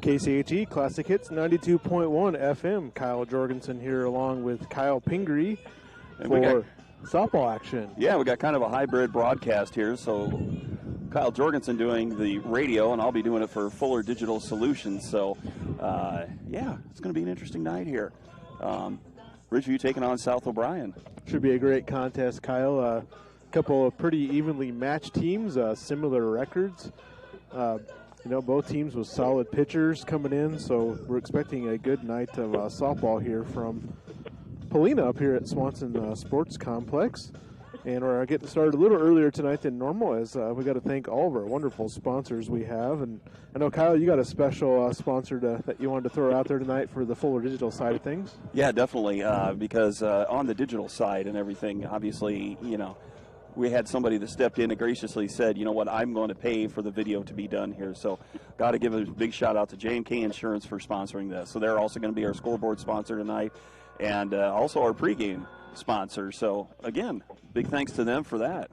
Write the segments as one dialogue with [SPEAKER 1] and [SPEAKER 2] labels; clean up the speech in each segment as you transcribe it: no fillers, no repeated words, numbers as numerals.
[SPEAKER 1] KCHE Classic Hits 92.1 FM. Kyle Jorgensen here along with Kyle Pingree for softball action.
[SPEAKER 2] Yeah, we got kind of a hybrid broadcast here. So Kyle Jorgensen doing the radio, and I'll be doing it for Fuller Digital Solutions. So, yeah, it's going to be an interesting night here. Ridgeview taking on South O'Brien.
[SPEAKER 1] Should be a great contest, Kyle. A couple of pretty evenly matched teams, similar records. Both teams with solid pitchers coming in, so we're expecting a good night of softball here from Polina up here at Swanson Sports Complex. And we're getting started a little earlier tonight than normal, as we got to thank all of our wonderful sponsors we have. And I know, Kyle, you got a special sponsor that you wanted to throw out there tonight for the Fuller Digital side of things.
[SPEAKER 2] Yeah, definitely, because on the digital side and everything, obviously, we had somebody that stepped in and graciously said, you know what, I'm going to pay for the video to be done here. So got to give a big shout out to J&K Insurance for sponsoring this. So they're also going to be our scoreboard sponsor tonight, and also our pregame sponsor. So again, big thanks to them for that.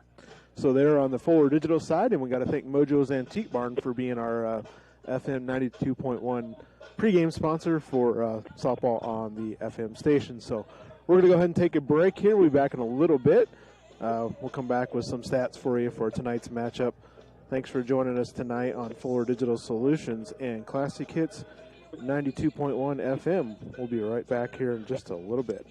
[SPEAKER 1] So they're on the Fuller Digital side, and we got to thank Mojo's Antique Barn for being our FM 92.1 pregame sponsor for softball on the FM station. So we're going to go ahead and take a break here. We'll be back in a little bit. We'll come back with some stats for you for tonight's matchup. Thanks for joining us tonight on Fuller Digital Solutions and Classic Hits 92.1 FM. We'll be right back here in just a little bit.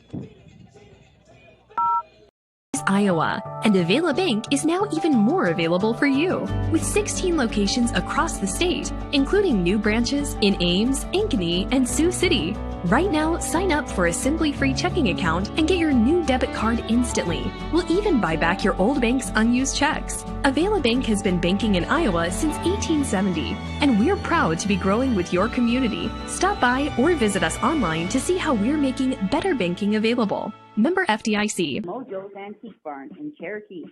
[SPEAKER 3] Iowa, and Avila Bank is now even more available for you, with 16 locations across the state, including new branches in Ames, Ankeny, and Sioux City. Right now, sign up for a Simply Free checking account and get your new debit card instantly. We'll even buy back your old bank's unused checks. Avila Bank has been banking in Iowa since 1870, and we're proud to be growing with your community. Stop by or visit us online to see how we're making better banking available. Member FDIC.
[SPEAKER 4] Mojo's Antique Barn in Cherokee.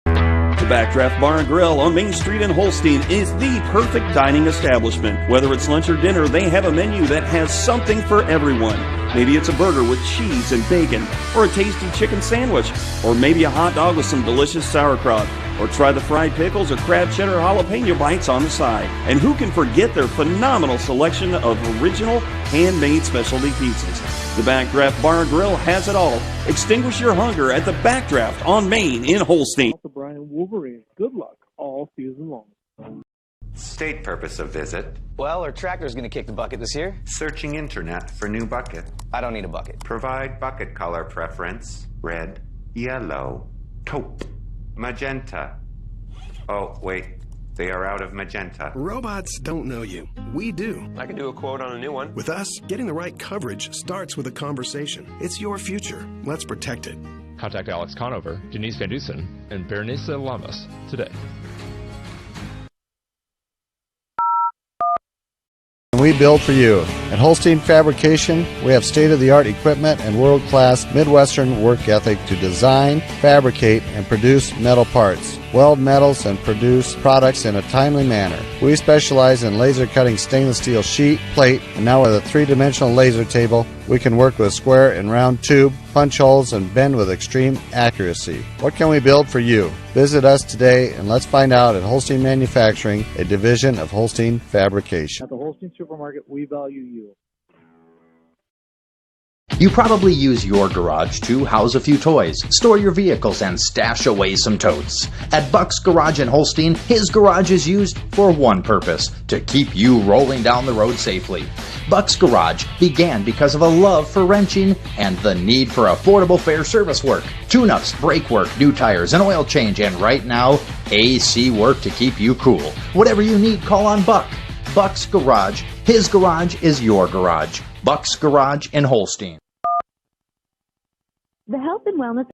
[SPEAKER 2] The Backdraft Bar and Grill on Main Street in Holstein is the perfect dining establishment. Whether it's lunch or dinner, they have a menu that has something for everyone. Maybe it's a burger with cheese and bacon, or a tasty chicken sandwich, or maybe a hot dog with some delicious sauerkraut, or try the fried pickles or crab cheddar jalapeno bites on the side. And who can forget their phenomenal selection of original handmade specialty pizzas? The Backdraft Bar and Grill has it all. Extinguish your hunger at the Backdraft on Main in Holstein.
[SPEAKER 1] Brian Wolverine, good luck all season long.
[SPEAKER 5] State purpose of visit.
[SPEAKER 6] Well, our tractor's going to kick the bucket this year.
[SPEAKER 5] Searching internet for new bucket.
[SPEAKER 6] I don't need a bucket.
[SPEAKER 5] Provide bucket color preference. Red, yellow, taupe, magenta. Oh, wait. They are out of magenta.
[SPEAKER 7] Robots don't know you. We do.
[SPEAKER 8] I can do a quote on a new one.
[SPEAKER 7] With us, getting the right coverage starts with a conversation. It's your future. Let's protect it.
[SPEAKER 8] Contact Alex Conover, Denise Van Dusen, and Berenice Lamas today.
[SPEAKER 9] We build for you. At Holstein Fabrication, we have state-of-the-art equipment and world-class Midwestern work ethic to design, fabricate, and produce metal parts, weld metals, and produce products in a timely manner. We specialize in laser cutting stainless steel sheet, plate, and now with a three-dimensional laser table, we can work with square and round tube, punch holes, and bend with extreme accuracy. What can we build for you? Visit us today and let's find out at Holstein Manufacturing, a division of Holstein Fabrication.
[SPEAKER 1] At the Holstein Supermarket, we value you.
[SPEAKER 10] You probably use your garage to house a few toys, store your vehicles, and stash away some totes. At Buck's Garage in Holstein, his garage is used for one purpose, to keep you rolling down the road safely. Buck's Garage began because of a love for wrenching and the need for affordable fair service work. Tune-ups, brake work, new tires, and oil change, and right now, AC work to keep you cool. Whatever you need, call on Buck. Buck's Garage. His garage is your garage. Buck's Garage in Holstein.
[SPEAKER 4] The Health and Wellness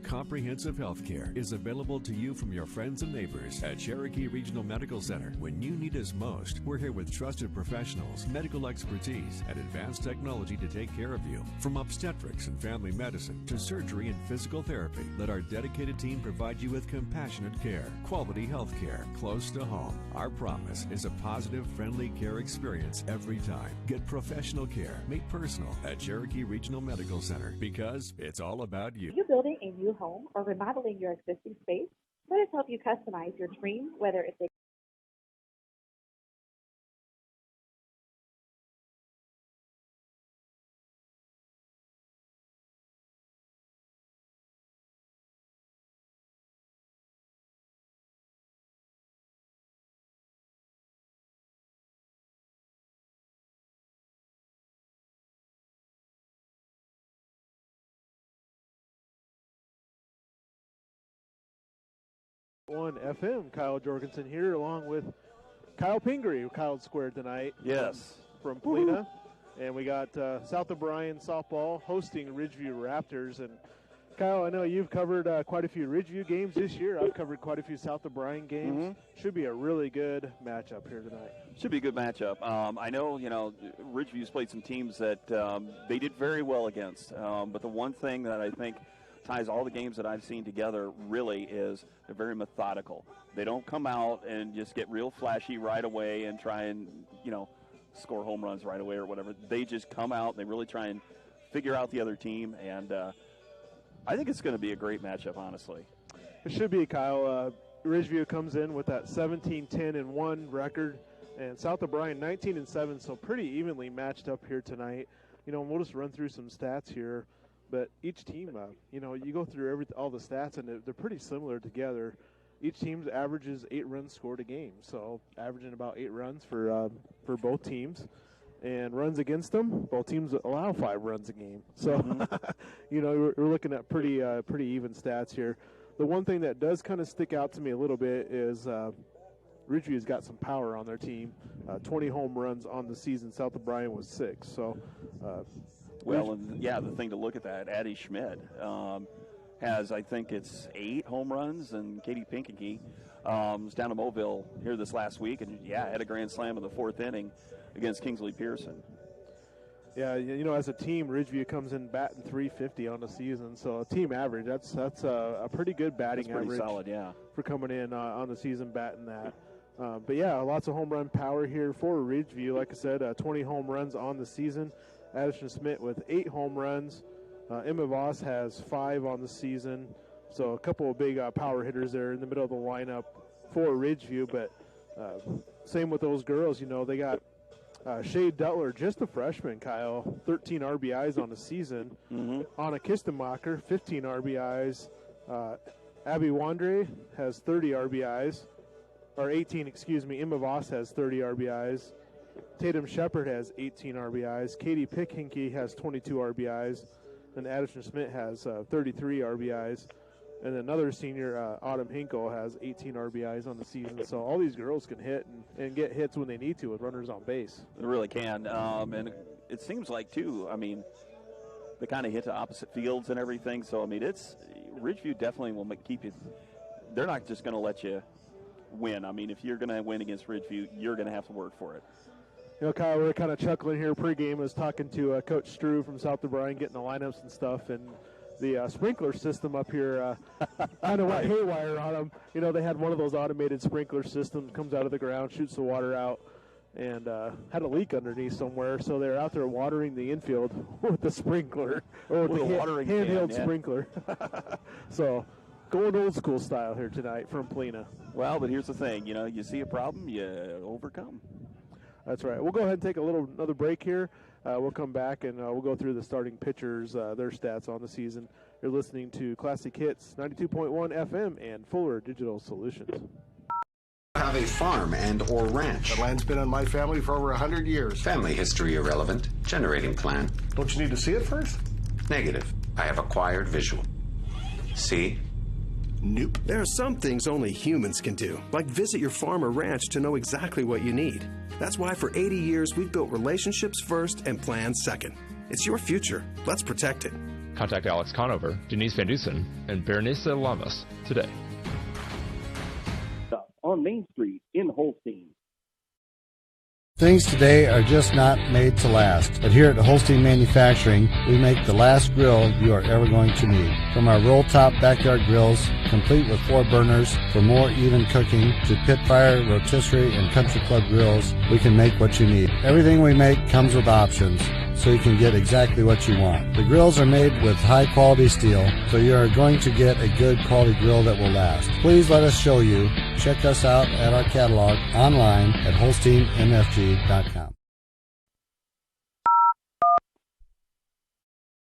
[SPEAKER 11] Comprehensive health care is available to you from your friends and neighbors at Cherokee Regional Medical Center. When you need us most, we're here with trusted professionals, medical expertise, and advanced technology to take care of you. From obstetrics and family medicine to surgery and physical therapy, let our dedicated team provide you with compassionate care, quality health care close to home. Our promise is a positive, friendly care experience every time. Get professional care made personal at Cherokee Regional Medical Center, because it's all about you.
[SPEAKER 4] Are you building a new home or remodeling your existing space? Let us help you customize your dream, whether it's a
[SPEAKER 1] 1 FM. Kyle Jorgensen here, along with Kyle Pingree, who Kyle squared tonight.
[SPEAKER 2] Yes.
[SPEAKER 1] From Polina. And we got South O'Brien softball hosting Ridgeview Raptors. And Kyle, I know you've covered quite a few Ridgeview games this year. I've covered quite a few South O'Brien games. Should be a really good matchup here tonight.
[SPEAKER 2] Should be a good matchup. I know, Ridgeview's played some teams that they did very well against. But the one thing that I think ties all the games that I've seen together really is they're very methodical. They don't come out and just get real flashy right away and try and, score home runs right away or whatever. They just come out and they really try and figure out the other team. And I think it's going to be a great matchup, honestly.
[SPEAKER 1] It should be, Kyle. Ridgeview comes in with that 17-10-1 record, and South O'Brien 19-7, so pretty evenly matched up here tonight. We'll just run through some stats here. But each team, you go through all the stats, and they're pretty similar together. Each team averages 8 runs scored a game, so averaging about 8 runs for both teams. And runs against them, both teams allow 5 runs a game. So, we're looking at pretty even stats here. The one thing that does kind of stick out to me a little bit is Ridgeview's got some power on their team. 20 home runs on the season. South O'Brien was 6. So.
[SPEAKER 2] The thing to look at that, Addie Schmidt has, I think it's 8 home runs, and Katie Pinkeke was down in Mobile here this last week, and, had a grand slam in the 4th inning against Kingsley Pearson.
[SPEAKER 1] Yeah, as a team, Ridgeview comes in batting .350 on the season, so a team average, that's a pretty good batting average.
[SPEAKER 2] That's pretty solid, yeah.
[SPEAKER 1] For coming in on the season batting that. Lots of home run power here for Ridgeview. Like I said, 20 home runs on the season. Addison Smith with 8 home runs. Emma Voss has 5 on the season. So a couple of big power hitters there in the middle of the lineup for Ridgeview. But same with those girls. They got Shay Dutler, just a freshman, Kyle, 13 RBIs on the season. Anna Kistenmacher, 15 RBIs. Abby Wandre has 30 RBIs. Or 18, excuse me. Emma Voss has 30 RBIs. Tatum Shepard has 18 RBIs. Katie Pickhinke has 22 RBIs. And Addison Smith has 33 RBIs. And another senior, Autumn Hinkle, has 18 RBIs on the season. So all these girls can hit and get hits when they need to with runners on base.
[SPEAKER 2] They really can. And it seems like, too, they kind of hit to opposite fields and everything. So, Ridgeview definitely will keep you. They're not just going to let you win. If you're going to win against Ridgeview, you're going to have to work for it.
[SPEAKER 1] Kyle, we're kind of chuckling here pregame. I was talking to Coach Struve from South O'Brien, getting the lineups and stuff, and the sprinkler system up here kind of went haywire on them. They had one of those automated sprinkler systems, comes out of the ground, shoots the water out, and had a leak underneath somewhere, so they're out there watering the infield with the sprinkler, or with the handheld sprinkler. So, going old school style here tonight from Polina.
[SPEAKER 2] Well, but here's the thing, you see a problem, you overcome.
[SPEAKER 1] That's right. We'll go ahead and take another break here. We'll come back and we'll go through the starting pitchers, their stats on the season. You're listening to Classic Hits 92.1 FM and Fuller Digital Solutions.
[SPEAKER 5] Have a farm and or ranch.
[SPEAKER 7] The land's been on my family for over 100 years.
[SPEAKER 5] Family history irrelevant. Generating plan.
[SPEAKER 7] Don't you need to see it first?
[SPEAKER 5] Negative. I have acquired visual. See?
[SPEAKER 7] Nope. There are some things only humans can do, like visit your farm or ranch to know exactly what you need. That's why for 80 years we've built relationships first and plans second. It's your future. Let's protect it.
[SPEAKER 8] Contact Alex Conover, Denise Van Dusen, and Berenice Lamas today.
[SPEAKER 12] On Main Street in Holstein.
[SPEAKER 9] Things today are just not made to last, but here at Holstein Manufacturing, we make the last grill you are ever going to need. From our roll-top backyard grills, complete with 4 burners for more even cooking, to pit fire, rotisserie, and country club grills, we can make what you need. Everything we make comes with options, so you can get exactly what you want. The grills are made with high-quality steel, so you are going to get a good quality grill that will last. Please let us show you. Check us out at our catalog online at holsteinmfg.com.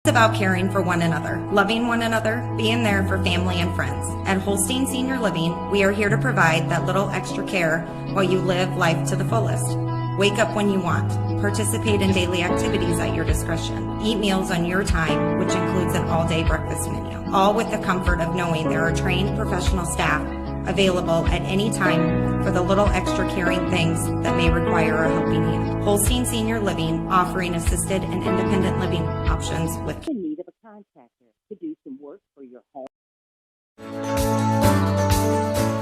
[SPEAKER 13] It's about caring for one another, loving one another, being there for family and friends. At Holstein Senior Living, we are here to provide that little extra care while you live life to the fullest. Wake up when you want. Participate in daily activities at your discretion. Eat meals on your time, which includes an all-day breakfast menu. All with the comfort of knowing there are trained professional staff available at any time for the little extra caring things that may require a helping hand. Holstein Senior Living, offering assisted and independent living options with
[SPEAKER 4] In need of a contractor to do some work for your home.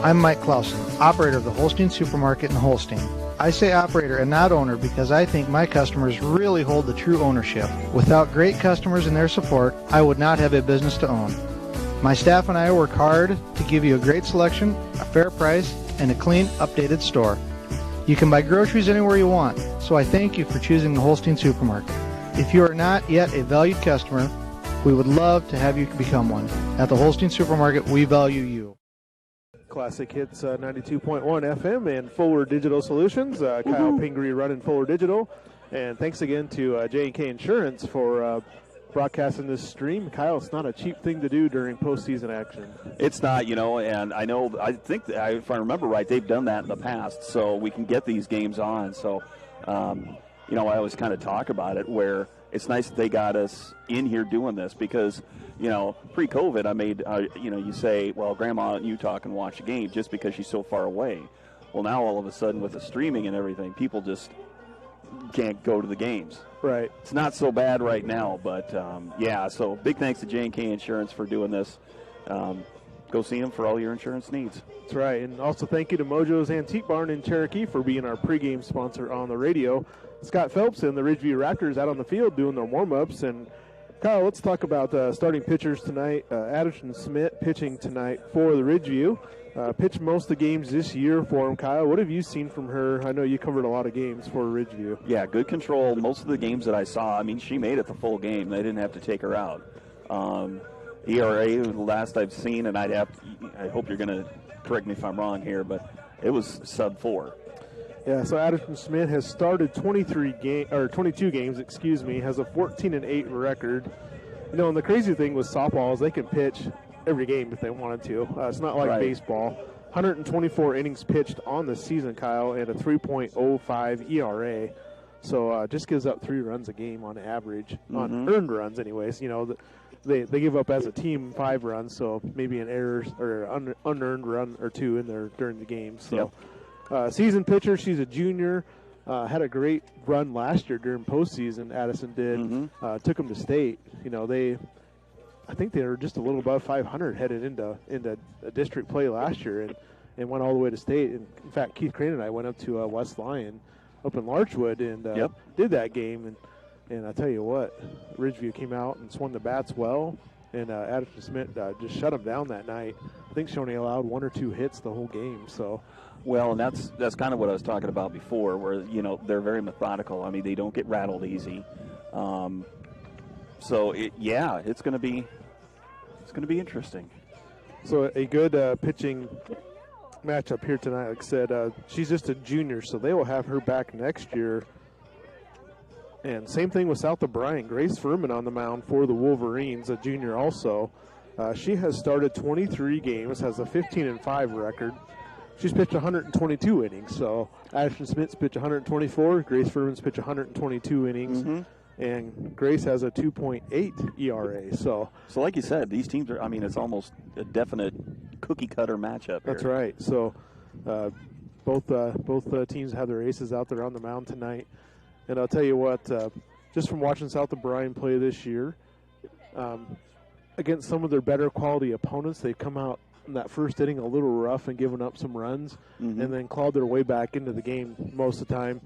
[SPEAKER 14] I'm Mike Clausen, operator of the Holstein Supermarket in Holstein. I say operator and not owner because I think my customers really hold the true ownership. Without great customers and their support, I would not have a business to own. My staff and I work hard to give you a great selection, a fair price, and a clean, updated store. You can buy groceries anywhere you want, so I thank you for choosing the Holstein Supermarket. If you are not yet a valued customer, we would love to have you become one. At the Holstein Supermarket, we value you.
[SPEAKER 1] Classic Hits 92.1 FM and Fuller Digital Solutions. Kyle Pingree running Fuller Digital. And thanks again to J&K Insurance for broadcasting this stream. Kyle, it's not a cheap thing to do during postseason action.
[SPEAKER 2] It's not, and I think if I remember right, they've done that in the past, so we can get these games on. So, I always kind of talk about it where it's nice that they got us in here doing this because, pre-COVID, I made, you say, well, Grandma in Utah can watch a game just because she's so far away. Well, now all of a sudden with the streaming and everything, people just can't go to the games.
[SPEAKER 1] Right.
[SPEAKER 2] It's not so bad right now, but, so big thanks to J&K Insurance for doing this. Go see them for all your insurance needs.
[SPEAKER 1] That's right. And also thank you to Mojo's Antique Barn in Cherokee for being our pregame sponsor on the radio. Scott Phelps and the Ridgeview Raptors out on the field doing their warm-ups. And, Kyle, let's talk about starting pitchers tonight. Addison Smith pitching tonight for the Ridgeview. Pitched most of the games this year for him. Kyle, what have you seen from her? I know you covered a lot of games for Ridgeview.
[SPEAKER 2] Yeah, good control. Most of the games that I saw, she made it the full game. They didn't have to take her out. ERA, the last I've seen, and I hope you're going to correct me if I'm wrong here, but it was sub-4.
[SPEAKER 1] Yeah, so Addison Smith has started 22 games, has a 14-8 record. And the crazy thing with softball is they can pitch every game if they wanted to. It's not like baseball. 124 innings pitched on the season, Kyle, and a 3.05 ERA. So just gives up 3 runs a game on average, on earned runs anyways. They give up as a team 5 runs, so maybe an error or unearned run or 2 in there during the game. So season pitcher, she's a junior. Had a great run last year during postseason. Addison did. Took them to state. I think they were just a little above 500 headed into district play last year, and went all the way to state. And in fact, Keith Crane and I went up to West Lyon, up in Larchwood, and did that game. And I tell you what, Ridgeview came out and swung the bats well, and Addison Smith just shut them down that night. I think she only allowed 1 or 2 hits the whole game. So.
[SPEAKER 2] Well, and that's kind of what I was talking about before, where they're very methodical. They don't get rattled easy. It's going to be interesting.
[SPEAKER 1] So a good pitching matchup here tonight. Like I said, she's just a junior, so they will have her back next year. And same thing with South O'Brien. Grace Furman on the mound for the Wolverines, a junior also. She has started 23 games, has a 15-5 record. She's pitched 122 innings. So Addison Smith's pitched 124. Grace Furman's pitched 122 innings. And Grace has a 2.8 ERA. So
[SPEAKER 2] like you said, these teams are, it's almost a definite cookie-cutter matchup.
[SPEAKER 1] That's right. So both teams have their aces out there on the mound tonight. And I'll tell you what, just from watching South O'Brien play this year, against some of their better quality opponents, they've come out in that first inning a little rough and given up some runs, and then clawed their way back into the game most of the time.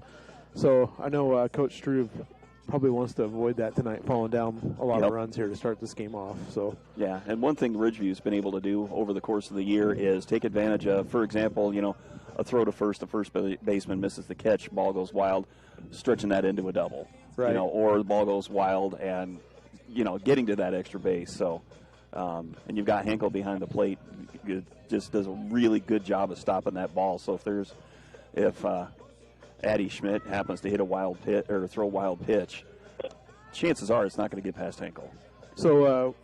[SPEAKER 1] So I know Coach Struve probably wants to avoid that tonight, falling down a lot of runs here to start this game off. So
[SPEAKER 2] yeah, and one thing Ridgeview's been able to do over the course of the year is take advantage of, for example, a throw to first, the first baseman misses the catch, ball goes wild, stretching that into a double,
[SPEAKER 1] right?
[SPEAKER 2] Or the ball goes wild and getting to that extra base. So, and you've got Henkel behind the plate, it just does a really good job of stopping that ball. So if Addie Schmidt happens to hit a wild pitch or throw a wild pitch, chances are it's not going to get past Henkel.
[SPEAKER 1] So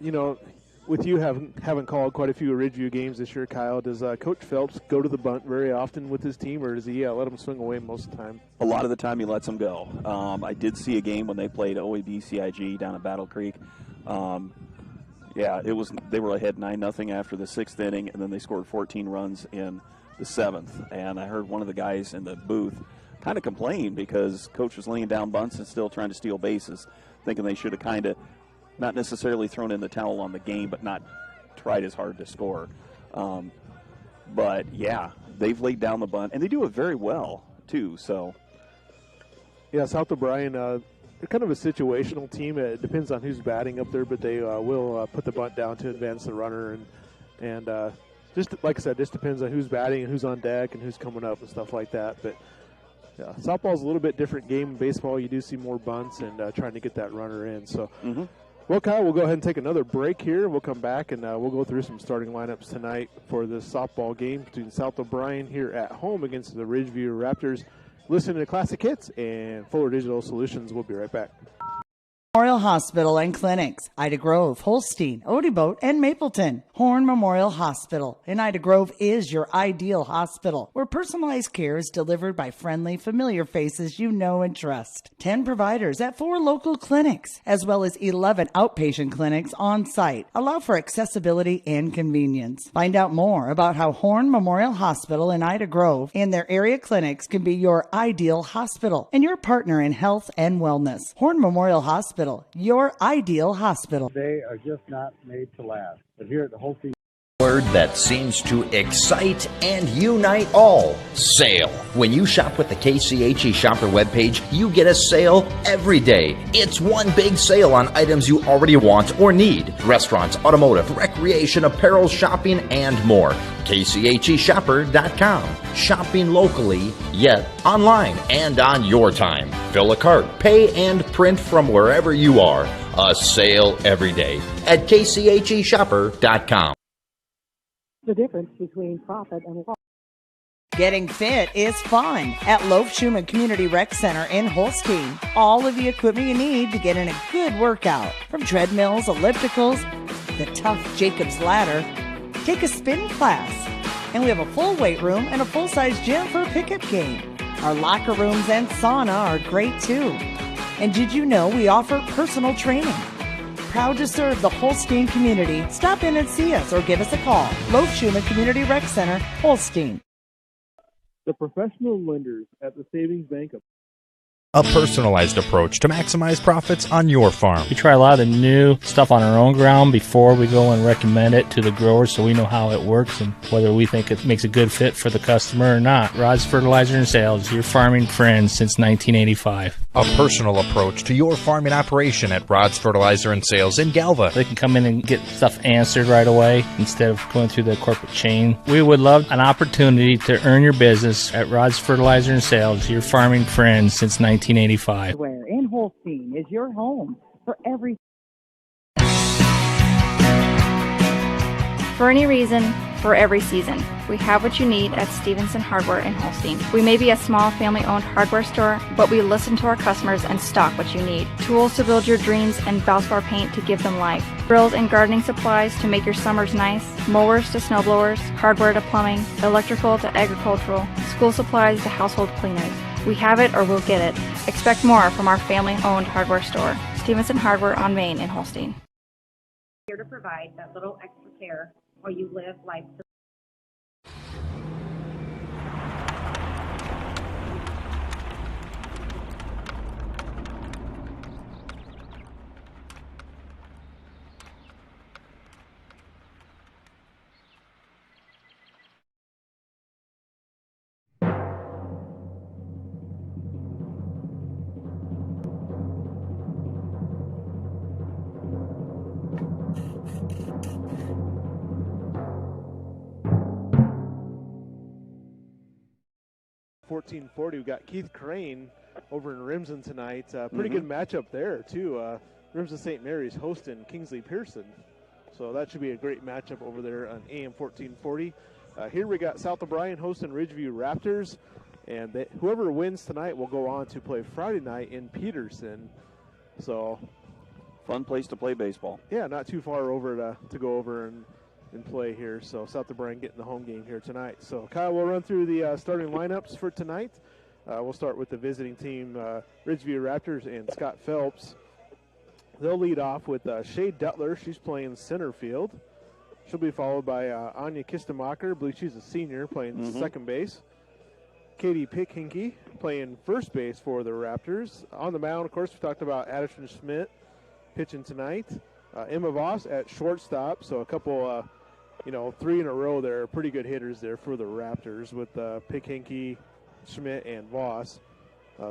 [SPEAKER 1] with you having called quite a few Ridgeview games this year, Kyle, does Coach Phelps go to the bunt very often with his team, or does he let them swing away most of the time?
[SPEAKER 2] A lot of the time he lets them go. I did see a game when they played OAB CIG down at Battle Creek. Yeah, they were ahead 9-0 after the 6th inning, and then they scored 14 runs in the 7th. And I heard one of the guys in the booth kind of complain because coach was laying down bunts and still trying to steal bases, thinking they should have kind of not necessarily thrown in the towel on the game, but not tried as hard to score. But, yeah, they've laid down the bunt, and they do it very well, too. So,
[SPEAKER 1] yeah, South O'Brien, they're kind of a situational team. It depends on who's batting up there, but they will put the bunt down to advance the runner. And just like I said, just depends on who's batting and who's on deck and who's coming up and stuff like that. But yeah, softball's a little bit different game. In baseball, you do see more bunts and trying to get that runner in. So, well, Kyle, we'll go ahead and take another break here. We'll come back and we'll go through some starting lineups tonight for this softball game between South O'Brien here at home against the Ridgeview Raptors. Listen to Classic Hits and Fuller Digital Solutions. We'll be right back.
[SPEAKER 15] Memorial Hospital and Clinics, Ida Grove, Holstein, Odeboat, and Mapleton. Horn Memorial Hospital in Ida Grove is your ideal hospital, where personalized care is delivered by friendly, familiar faces you know and trust. 10 providers at 4 local clinics, as well as 11 outpatient clinics on site, allow for accessibility and convenience. Find out more about how Horn Memorial Hospital in Ida Grove and their area clinics can be your ideal hospital and your partner in health and wellness. Horn Memorial Hospital, your ideal hospital.
[SPEAKER 16] They are just not made to last. But here at the Holstein
[SPEAKER 10] Word that seems to excite and unite all. Sale. When you shop with the KCHE Shopper webpage, you get a sale every day. It's one big sale on items you already want or need. Restaurants, automotive, recreation, apparel, shopping, and more. KCHEshopper.com. Shopping locally, yet online and on your time. Fill a cart, pay, and print from wherever you are. A sale every day at KCHEshopper.com.
[SPEAKER 4] The difference between profit and loss.
[SPEAKER 15] Getting fit is fun at Loaf Schumann Community Rec Center in Holstein. All of the equipment you need to get in a good workout, from treadmills, ellipticals, the tough Jacob's Ladder. Take a spin class. And we have a full weight room and a full-size gym for a pickup game. Our locker rooms and sauna are great too. And did you know we offer personal training? Proud to serve the Holstein community. Stop in and see us or give us a call. Loaf Schumann Community Rec Center, Holstein.
[SPEAKER 1] The professional lenders at the Savings Bank of
[SPEAKER 17] A personalized approach to maximize profits on your farm.
[SPEAKER 18] We try a lot of the new stuff on our own ground before we go and recommend it to the growers so we know how it works and whether we think it makes a good fit for the customer or not. Rod's Fertilizer and Sales, your farming friend since 1985.
[SPEAKER 17] A personal approach to your farming operation at Rod's Fertilizer and Sales in Galva.
[SPEAKER 18] They can come in and get stuff answered right away instead of going through the corporate chain. We would love an opportunity to earn your business at Rod's Fertilizer and Sales, your farming friend since 1985.
[SPEAKER 4] Where in Holstein is your home for every.
[SPEAKER 19] For any reason, for every season, we have what you need at Stevenson Hardware in Holstein. We may be a small family-owned hardware store, but we listen to our customers and stock what you need. Tools to build your dreams and Valspar paint to give them life. Grills and gardening supplies to make your summers nice. Mowers to snowblowers, hardware to plumbing, electrical to agricultural, school supplies to household cleaners. We have it or we'll get it. Expect more from our family-owned hardware store. Stevenson Hardware on Main in Holstein.
[SPEAKER 13] Here to provide that little extra care while you live life to.
[SPEAKER 1] We've got Keith Crane over in Rimson tonight. Pretty good matchup there, too. Rimson St. Mary's hosting Kingsley Pearson. So that should be a great matchup over there on AM 1440. Here we got South O'Brien hosting Ridgeview Raptors. And whoever wins tonight will go on to play Friday night in Peterson. So,
[SPEAKER 2] fun place to play baseball.
[SPEAKER 1] Yeah, not too far over to go over and play here. So South O'Brien getting the home game here tonight. So Kyle, we'll run through the starting lineups for tonight. We'll start with the visiting team, Ridgeview Raptors and Scott Phelps. They'll lead off with Shay Dutler. She's playing center field. She'll be followed by Anya Kistemacher. I believe she's a senior, playing second base. Katie Pickhinky playing first base for the Raptors. On the mound, of course, we talked about Addison Schmidt pitching tonight. Emma Voss at shortstop. So a couple, 3 in a row there. Pretty good hitters there for the Raptors with Pickhinky, Schmidt, and Voss.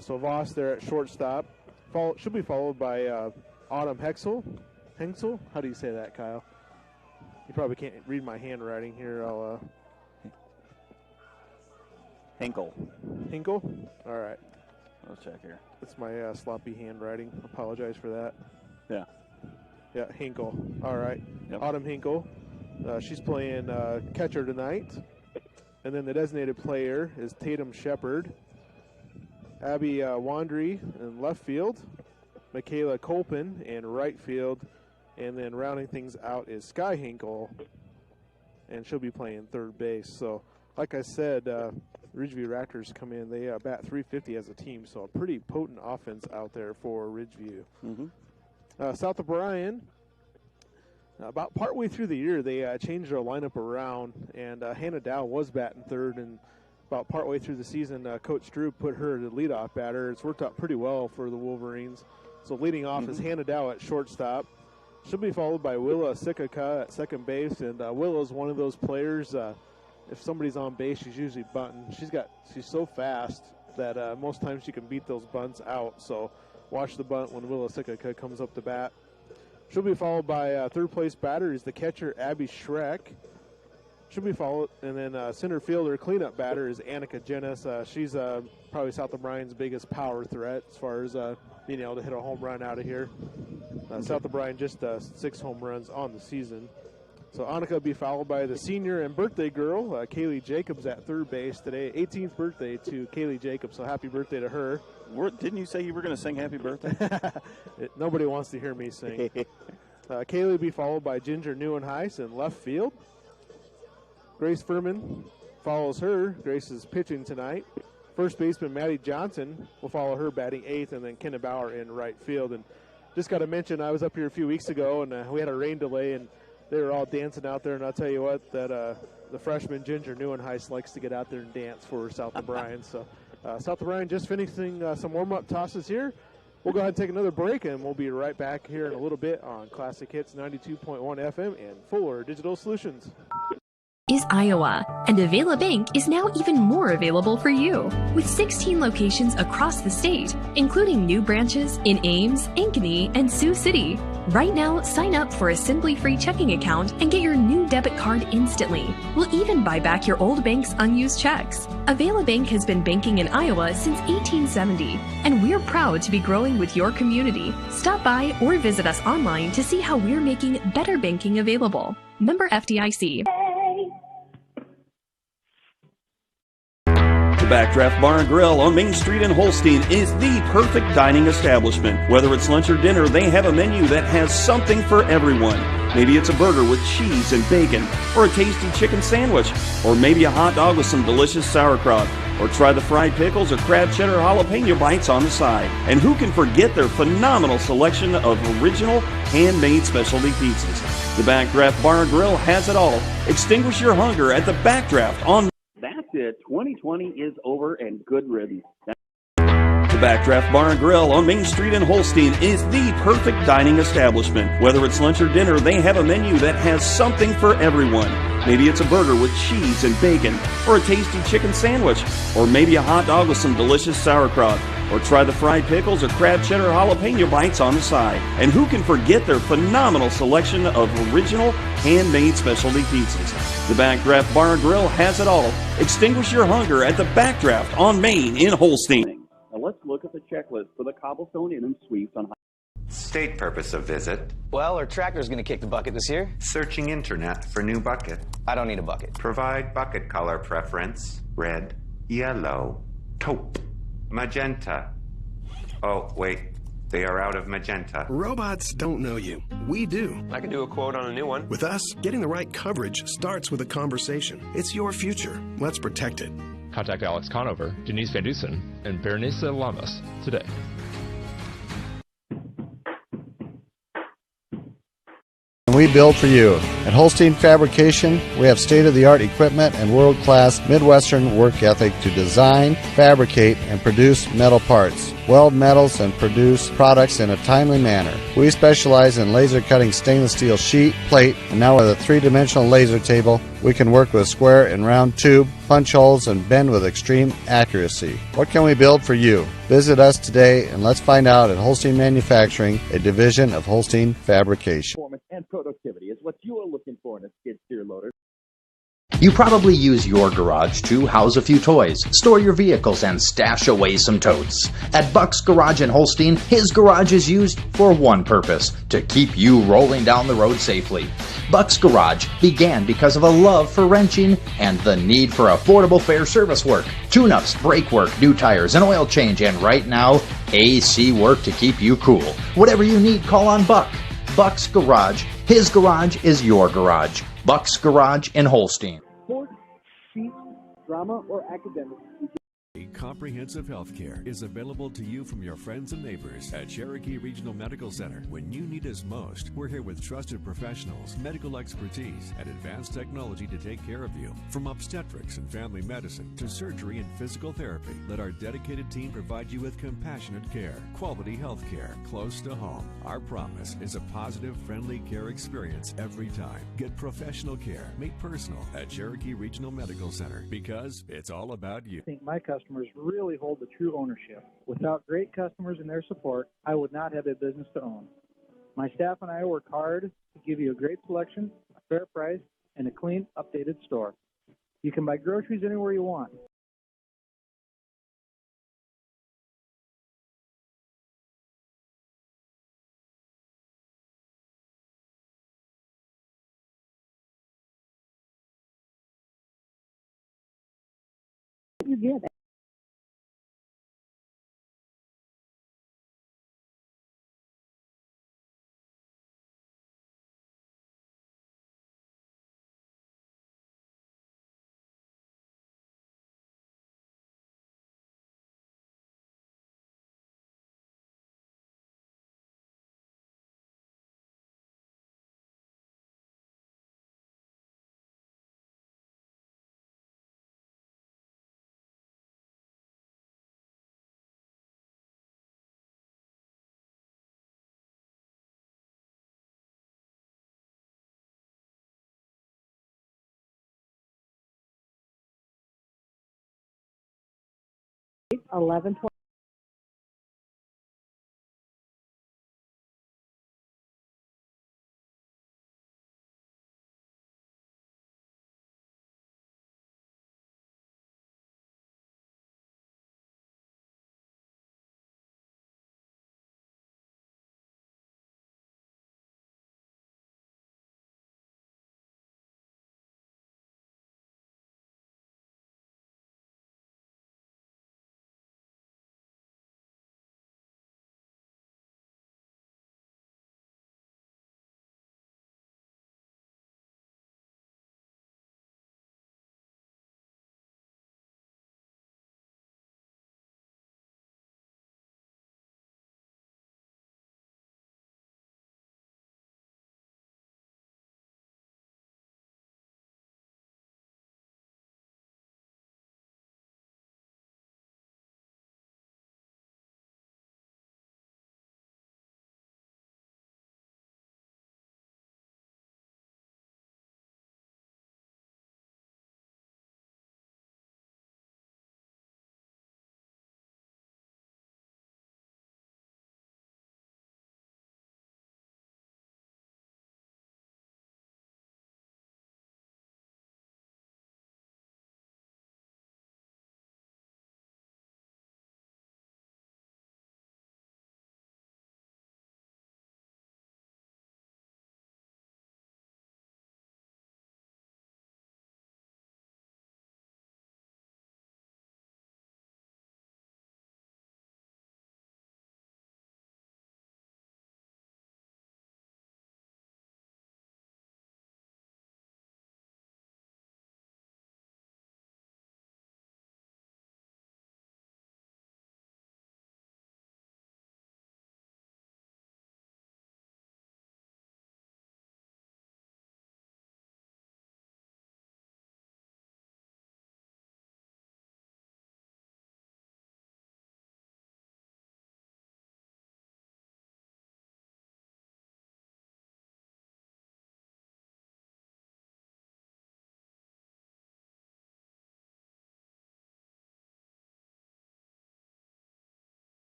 [SPEAKER 1] So Voss there at shortstop. She'll be followed by Autumn Hexel. How do you say that, Kyle? You probably can't read my handwriting here.
[SPEAKER 20] Hinkle.
[SPEAKER 1] All right.
[SPEAKER 20] Let's check here.
[SPEAKER 1] That's my sloppy handwriting. Apologize for that.
[SPEAKER 20] Yeah,
[SPEAKER 1] Hinkle. All right.
[SPEAKER 20] Yep.
[SPEAKER 1] Autumn Hinkle. She's playing catcher tonight. And then the designated player is Tatum Shepard. Abby Wandry in left field. Michaela Colpin in right field. And then rounding things out is Sky Hinkle. And she'll be playing third base. So, like I said, Ridgeview Raptors come in. They bat .350 as a team. So, a pretty potent offense out there for Ridgeview. South of Bryan, about partway through the year, they changed their lineup around. And Hannah Dow was batting third. And about partway through the season, Coach Drew put her as the leadoff batter. It's worked out pretty well for the Wolverines. So, leading off is Hannah Dow at shortstop. She'll be followed by Willa Sikaka at second base, and Willa's one of those players. If somebody's on base, she's usually bunting. She's so fast that most times she can beat those bunts out. So watch the bunt when Willa Sikaka comes up to bat. She'll be followed by third place batter is the catcher Abby Schreck. She'll be followed, and then center fielder cleanup batter is Annika Jennis. She's probably South of Bryan's biggest power threat as far as being able to hit a home run out of here. South of Bryan just 6 home runs on the season. So Annika will be followed by the senior and birthday girl, Kaylee Jacobs at third base today. 18th birthday to Kaylee Jacobs, so happy birthday to her.
[SPEAKER 20] Didn't you say you were going to sing happy birthday?
[SPEAKER 1] Nobody wants to hear me sing. Kaylee will be followed by Ginger Neuenhuis in left field. Grace Furman follows her. Grace is pitching tonight. First baseman Maddie Johnson will follow her batting 8th, and then Kenna Bauer in right field. And just got to mention, I was up here a few weeks ago, and we had a rain delay, and they were all dancing out there. And I'll tell you what, that the freshman Ginger Neuenhuis likes to get out there and dance for South of Bryan. So South of Bryan just finishing some warm-up tosses here. We'll go ahead and take another break, and we'll be right back here in a little bit on Classic Hits 92.1 FM and Fuller Digital Solutions.
[SPEAKER 3] Is Iowa, and Avila Bank is now even more available for you. With 16 locations across the state, including new branches in Ames, Ankeny, and Sioux City. Right now, sign up for a Simply Free checking account and get your new debit card instantly. We'll even buy back your old bank's unused checks. Avila Bank has been banking in Iowa since 1870, and we're proud to be growing with your community. Stop by or visit us online to see how we're making better banking available. Member FDIC.
[SPEAKER 2] Backdraft Bar and Grill on Main Street in Holstein is the perfect dining establishment. Whether it's lunch or dinner, they have a menu that has something for everyone. Maybe it's a burger with cheese and bacon, or a tasty chicken sandwich, or maybe a hot dog with some delicious sauerkraut, or try the fried pickles or crab cheddar jalapeno bites on the side. And who can forget their phenomenal selection of original handmade specialty pizzas? The Backdraft Bar and Grill has it all. Extinguish your hunger at the Backdraft on
[SPEAKER 12] That's it. 2020 is over and good riddance.
[SPEAKER 2] The Backdraft Bar and Grill on Main Street in Holstein is the perfect dining establishment. Whether it's lunch or dinner, they have a menu that has something for everyone. Maybe it's a burger with cheese and bacon, or a tasty chicken sandwich, or maybe a hot dog with some delicious sauerkraut, or try the fried pickles or crab cheddar jalapeno bites on the side. And who can forget their phenomenal selection of original handmade specialty pizzas? The Backdraft Bar and Grill has it all. Extinguish your hunger at the Backdraft on Main in Holstein.
[SPEAKER 12] Now let's look at the checklist for the Cobblestone Inn and Suites on
[SPEAKER 5] State purpose of visit.
[SPEAKER 6] Well, our tractor's going to kick the bucket this year.
[SPEAKER 5] Searching internet for new bucket.
[SPEAKER 6] I don't need a bucket.
[SPEAKER 5] Provide bucket color preference. Red, yellow, taupe, magenta. Oh, wait. They are out of magenta.
[SPEAKER 7] Robots don't know you. We do.
[SPEAKER 21] I can do a quote on a new one.
[SPEAKER 7] With us, getting the right coverage starts with a conversation. It's your future. Let's protect it.
[SPEAKER 8] Contact Alex Conover, Denise Van Dusen, and Berenice Lamas today.
[SPEAKER 9] we build for you. At Holstein Fabrication, we have state-of-the-art equipment and world-class Midwestern work ethic to design, fabricate, and produce metal parts, weld metals, and produce products in a timely manner. We specialize in laser cutting stainless steel sheet, plate, and now with a three-dimensional laser table, we can work with square and round tube, punch holes, and bend with extreme accuracy. What can we build for you? Visit us today and let's find out at Holstein Manufacturing, a division of Holstein Fabrication.
[SPEAKER 12] Performance and productivity is what you are looking for in a skid steer loader.
[SPEAKER 10] You probably use your garage to house a few toys, store your vehicles, and stash away some totes. At Buck's Garage in Holstein, his garage is used for one purpose, to keep you rolling down the road safely. Buck's Garage began because of a love for wrenching and the need for affordable fair service work, tune-ups, brake work, new tires, an oil change, and right now, AC work to keep you cool. Whatever you need, call on Buck. Buck's Garage. His garage is your garage. Buck's Garage in Holstein.
[SPEAKER 12] Sports, sheep, drama, or academics.
[SPEAKER 11] Comprehensive health care is available to you from your friends and neighbors at Cherokee Regional Medical Center. When you need us most, we're here with trusted professionals, medical expertise, and advanced technology to take care of you. From obstetrics and family medicine to surgery and physical therapy, let our dedicated team provide you with compassionate care, quality health care close to home. Our promise is a positive, friendly care experience every time. Get professional care made personal at Cherokee Regional Medical Center because it's all about you.
[SPEAKER 14] I think my customers really hold the true ownership. Without great customers and their support, I would not have a business to own. My staff and I work hard to give you a great selection, a fair price, and a clean, updated store. You can buy groceries anywhere you want.
[SPEAKER 4] You get it. 11:20.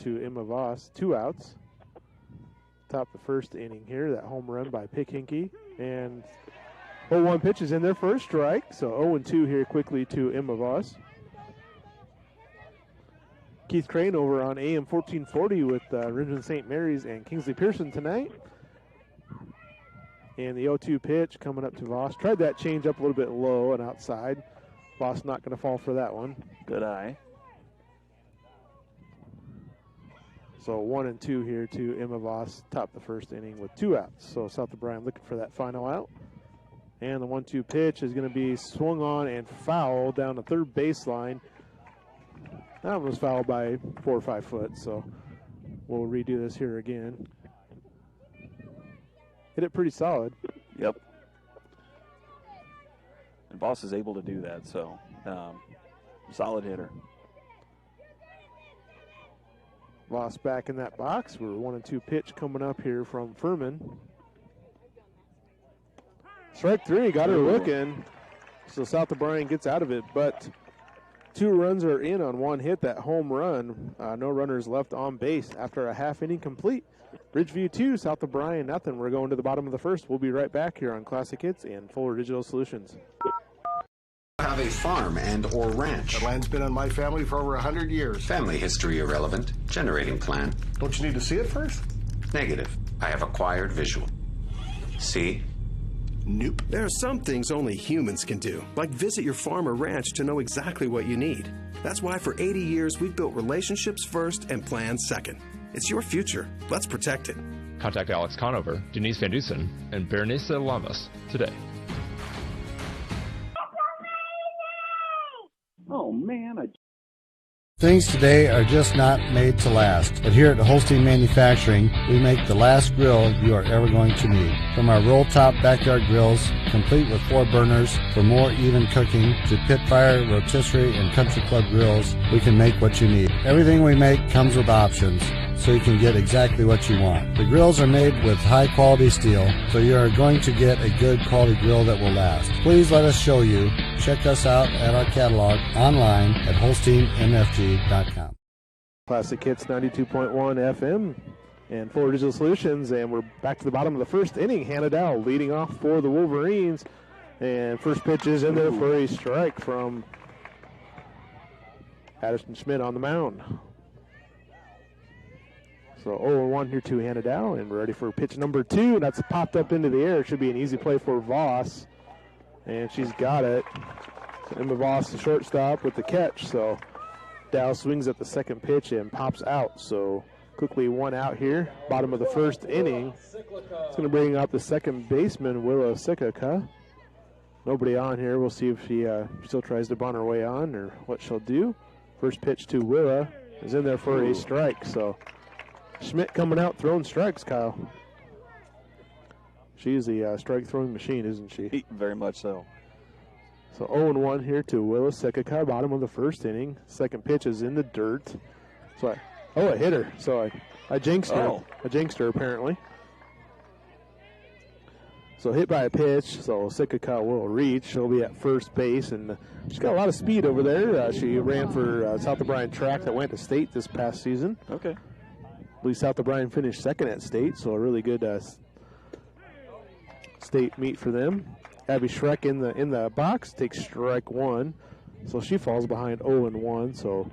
[SPEAKER 1] to Emma Voss. 2 outs. Top the first inning here. That home run by Pickinky. And 0-1 pitch is in there for a strike. So 0-2 here quickly to Emma Voss. Keith Crane over on AM 1440 with Richmond St. Mary's and Kingsley Pearson tonight. And the 0-2 pitch coming up to Voss. Tried that change up a little bit low and outside. Voss not going to fall for that one.
[SPEAKER 20] Good eye.
[SPEAKER 1] So 1-2 here to Emma Voss. Top the first inning with 2 outs. So South O'Brien looking for that final out. And the 1-2 pitch is going to be swung on and fouled down the third baseline. That one was fouled by 4 or 5 foot, so we'll redo this here again. Hit it pretty solid.
[SPEAKER 20] Yep. And Voss is able to do that, so solid hitter.
[SPEAKER 1] Voss back in that box. We're 1-2 pitch coming up here from Furman. Strike 3, got her looking. So South O'Brien gets out of it, but 2 runs are in on 1 hit, that home run. No runners left on base after a half inning complete. Ridgeview 2, South O'Brien nothing. We're going to the bottom of the first. We'll be right back here on Classic Hits and Fuller Digital Solutions.
[SPEAKER 5] Have a farm and or ranch.
[SPEAKER 21] The land's been on my family for over 100 years.
[SPEAKER 5] Family history irrelevant. Generating plan.
[SPEAKER 21] Don't you need to see it first?
[SPEAKER 5] Negative. I have acquired visual. See?
[SPEAKER 21] Nope.
[SPEAKER 7] There are some things only humans can do, like visit your farm or ranch to know exactly what you need. That's why for 80 years we've built relationships first and plans second. It's your future. Let's protect it.
[SPEAKER 8] Contact Alex Conover, Denise Van Dusen, and Berenice Lamas today.
[SPEAKER 12] Oh, man,
[SPEAKER 9] Things today are just not made to last. But here at Holstein Manufacturing, we make the last grill you are ever going to need. From our roll-top backyard grills, complete with 4 burners for more even cooking, to pit fire, rotisserie, and country club grills, we can make what you need. Everything we make comes with options, so you can get exactly what you want. The grills are made with high-quality steel, so you are going to get a good quality grill that will last. Please let us show you. Check us out at our catalog online at HolsteinMFG.com.
[SPEAKER 1] Classic Hits 92.1 FM and Fuller Digital Solutions, and we're back to the bottom of the first inning. Hannah Dow leading off for the Wolverines, and first pitch is in there for a strike from Addison Schmidt on the mound. So 0-1 here to Hannah Dow, and we're ready for pitch number 2. That's popped up into the air. It should be an easy play for Voss, and she's got it. So Emma Voss, the shortstop, with the catch. So Dow swings at the second pitch and pops out. So quickly 1 out here, bottom of the first inning. It's going to bring out the second baseman, Willa Sikaka. Nobody on here. We'll see if she still tries to bunt her way on or what she'll do. First pitch to Willa is in there for a strike. So Schmidt coming out throwing strikes, Kyle. She's the strike-throwing machine, isn't she?
[SPEAKER 20] Very much so.
[SPEAKER 1] So 0-1 here to Willa Sikaka, bottom of the first inning. Second pitch is in the dirt. So I hit her. So I jinxed her.
[SPEAKER 20] Oh.
[SPEAKER 1] I jinxed her, apparently. So hit by a pitch, so Sikaka will reach. She'll be at first base, and she's got a lot of speed over there. She ran for South O'Brien track that went to state this past season.
[SPEAKER 20] Okay.
[SPEAKER 1] I believe South O'Brien finished second at state, so a really good state meet for them. Abby Schreck in the box takes strike 1, so she falls behind 0-1. So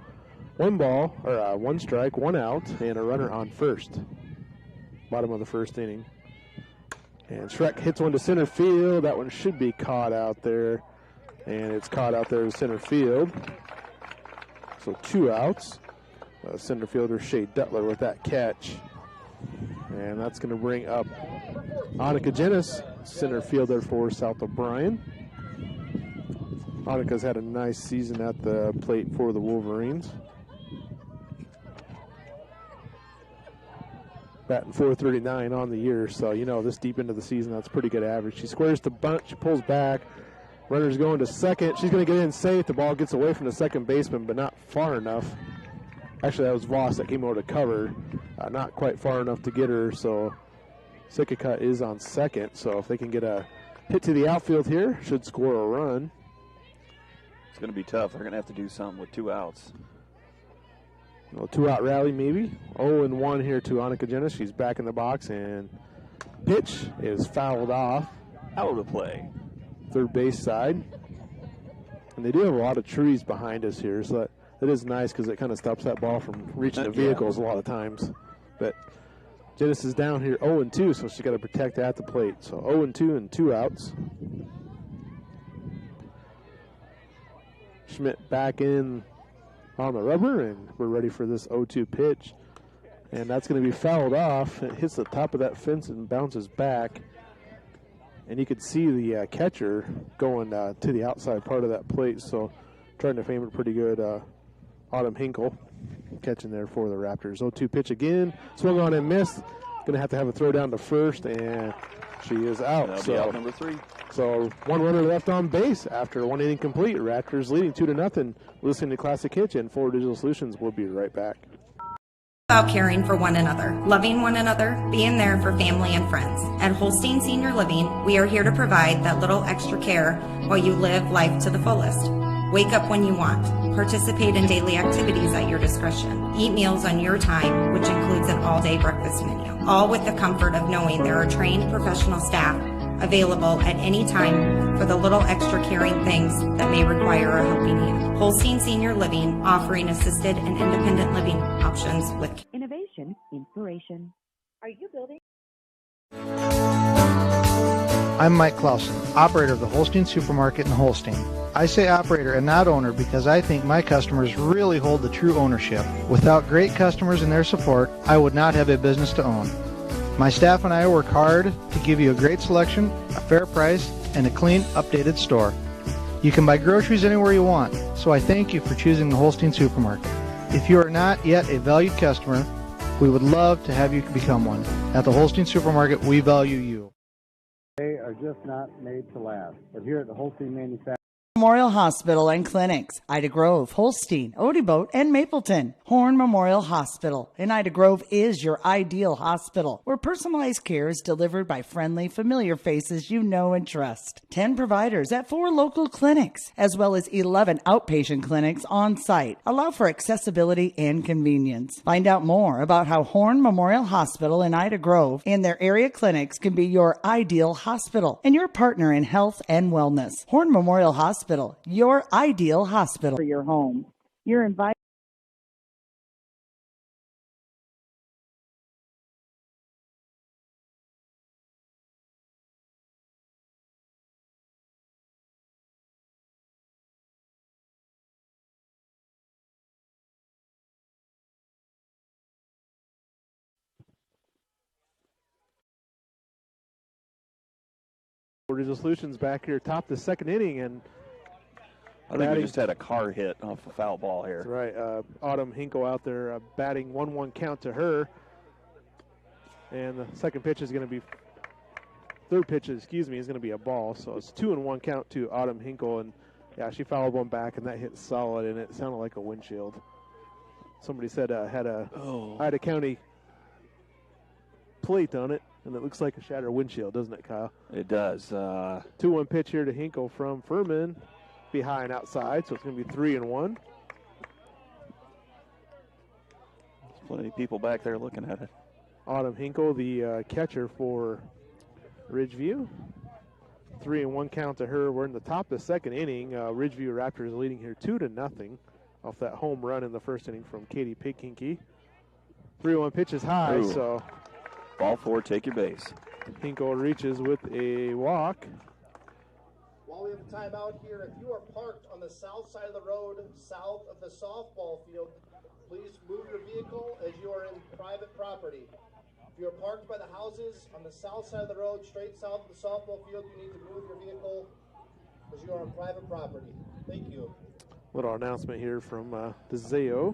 [SPEAKER 1] 1 strike, 1 out, and a runner on first. Bottom of the first inning. And Schreck hits one to center field. That one should be caught out there, and it's caught out there to center field. So 2 outs. Center fielder Shea Dutler with that catch. And that's going to bring up Annika Jennis, center fielder for South O'Brien. Annika's had a nice season at the plate for the Wolverines. Batting .439 on the year, so this deep into the season, that's pretty good average. She squares the bunt, she pulls back. Runner's going to second. She's going to get in safe. The ball gets away from the second baseman, but not far enough. Actually, that was Voss that came over to cover. Not quite far enough to get her, so Sikaka is on second. So if they can get a hit to the outfield here, should score a run.
[SPEAKER 20] It's going to be tough. They're going to have to do something with 2 outs.
[SPEAKER 1] A 2-out rally maybe. 0-1 here to Annika Jennis. She's back in the box, and pitch is fouled off.
[SPEAKER 20] Out of play.
[SPEAKER 1] Third base side. And they do have a lot of trees behind us here, so that is nice because it kind of stops that ball from reaching the vehicles a lot of times. But Jennis is down here 0-2, so she's got to protect at the plate. So 0-2 and 2 outs. Schmidt back in on the rubber, and we're ready for this 0-2 pitch. And that's going to be fouled off. It hits the top of that fence and bounces back. And you could see the catcher going to the outside part of that plate, so trying to frame it pretty good. Autumn Hinkle catching there for the Raptors. 0-2 pitch again. Swung on and missed. Going to have a throw down to first, and she is out.
[SPEAKER 20] That'll be out number 3.
[SPEAKER 1] So 1 runner left on base after 1 inning complete. Raptors leading 2-0. Listening to Classic Hitch and Forward Digital Solutions. We'll be right back.
[SPEAKER 13] About caring for one another, loving one another, being there for family and friends. At Holstein Senior Living, we are here to provide that little extra care while you live life to the fullest. Wake up when you want. Participate in daily activities at your discretion. Eat meals on your time, which includes an all-day breakfast menu. All with the comfort of knowing there are trained professional staff available at any time for the little extra caring things that may require a helping hand. Holstein Senior Living, offering assisted and independent living options with
[SPEAKER 4] innovation, inspiration. Are you building?
[SPEAKER 14] I'm Mike Clausen, operator of the Holstein Supermarket in Holstein. I say operator and not owner because I think my customers really hold the true ownership. Without great customers and their support, I would not have a business to own. My staff and I work hard to give you a great selection, a fair price, and a clean, updated store. You can buy groceries anywhere you want, so I thank you for choosing the Holstein Supermarket. If you are not yet a valued customer, we would love to have you become one. At the Holstein Supermarket, we value you.
[SPEAKER 16] They are just not made to last. But here at the Holstein Manufacturing
[SPEAKER 15] Memorial Hospital and Clinics, Ida Grove, Holstein, Odeboat, and Mapleton. Horn Memorial Hospital in Ida Grove is your ideal hospital, where personalized care is delivered by friendly, familiar faces you know and trust. 10 providers at 4 local clinics, as well as 11 outpatient clinics on site, allow for accessibility and convenience. Find out more about how Horn Memorial Hospital in Ida Grove and their area clinics can be your ideal hospital and your partner in health and wellness. Horn Memorial Hospital, your ideal hospital.
[SPEAKER 4] For your home. You're invited.
[SPEAKER 1] Digital Solutions back here, top the second inning, and
[SPEAKER 20] I think we just had a car hit off a foul ball here.
[SPEAKER 1] That's right. Autumn Hinkle out there batting 1-1 count to her. And the second pitch is going to be, third pitch, is going to be a ball. So it's 2-1 count to Autumn Hinkle. And yeah, she fouled one back, and that hit solid, and it sounded like a windshield. Somebody said had a Ida County plate on it, and it looks like a shattered windshield, doesn't it, Kyle?
[SPEAKER 20] It does.
[SPEAKER 1] 2-1 pitch here to Hinkle from Furman. Be high and outside, so it's going to be 3-1.
[SPEAKER 20] There's plenty of people back there looking at it.
[SPEAKER 1] Autumn Hinkle, the catcher for Ridgeview. 3-1 count to her. We're in the top of the second inning. Ridgeview Raptors leading here 2-0 off that home run in the first inning from Katie Pikinky. 3-1 pitch is high,
[SPEAKER 20] Ooh.
[SPEAKER 1] so
[SPEAKER 20] Ball 4, take your base.
[SPEAKER 1] Hinkle reaches with a walk.
[SPEAKER 22] While we have a timeout here, if you are parked on the south side of the road, south of the softball field, please move your vehicle as you are in private property. If you are parked by the houses on the south side of the road, straight south of the softball field, you need to move your vehicle as you are on private property. Thank you.
[SPEAKER 1] Little announcement here from the ZAO.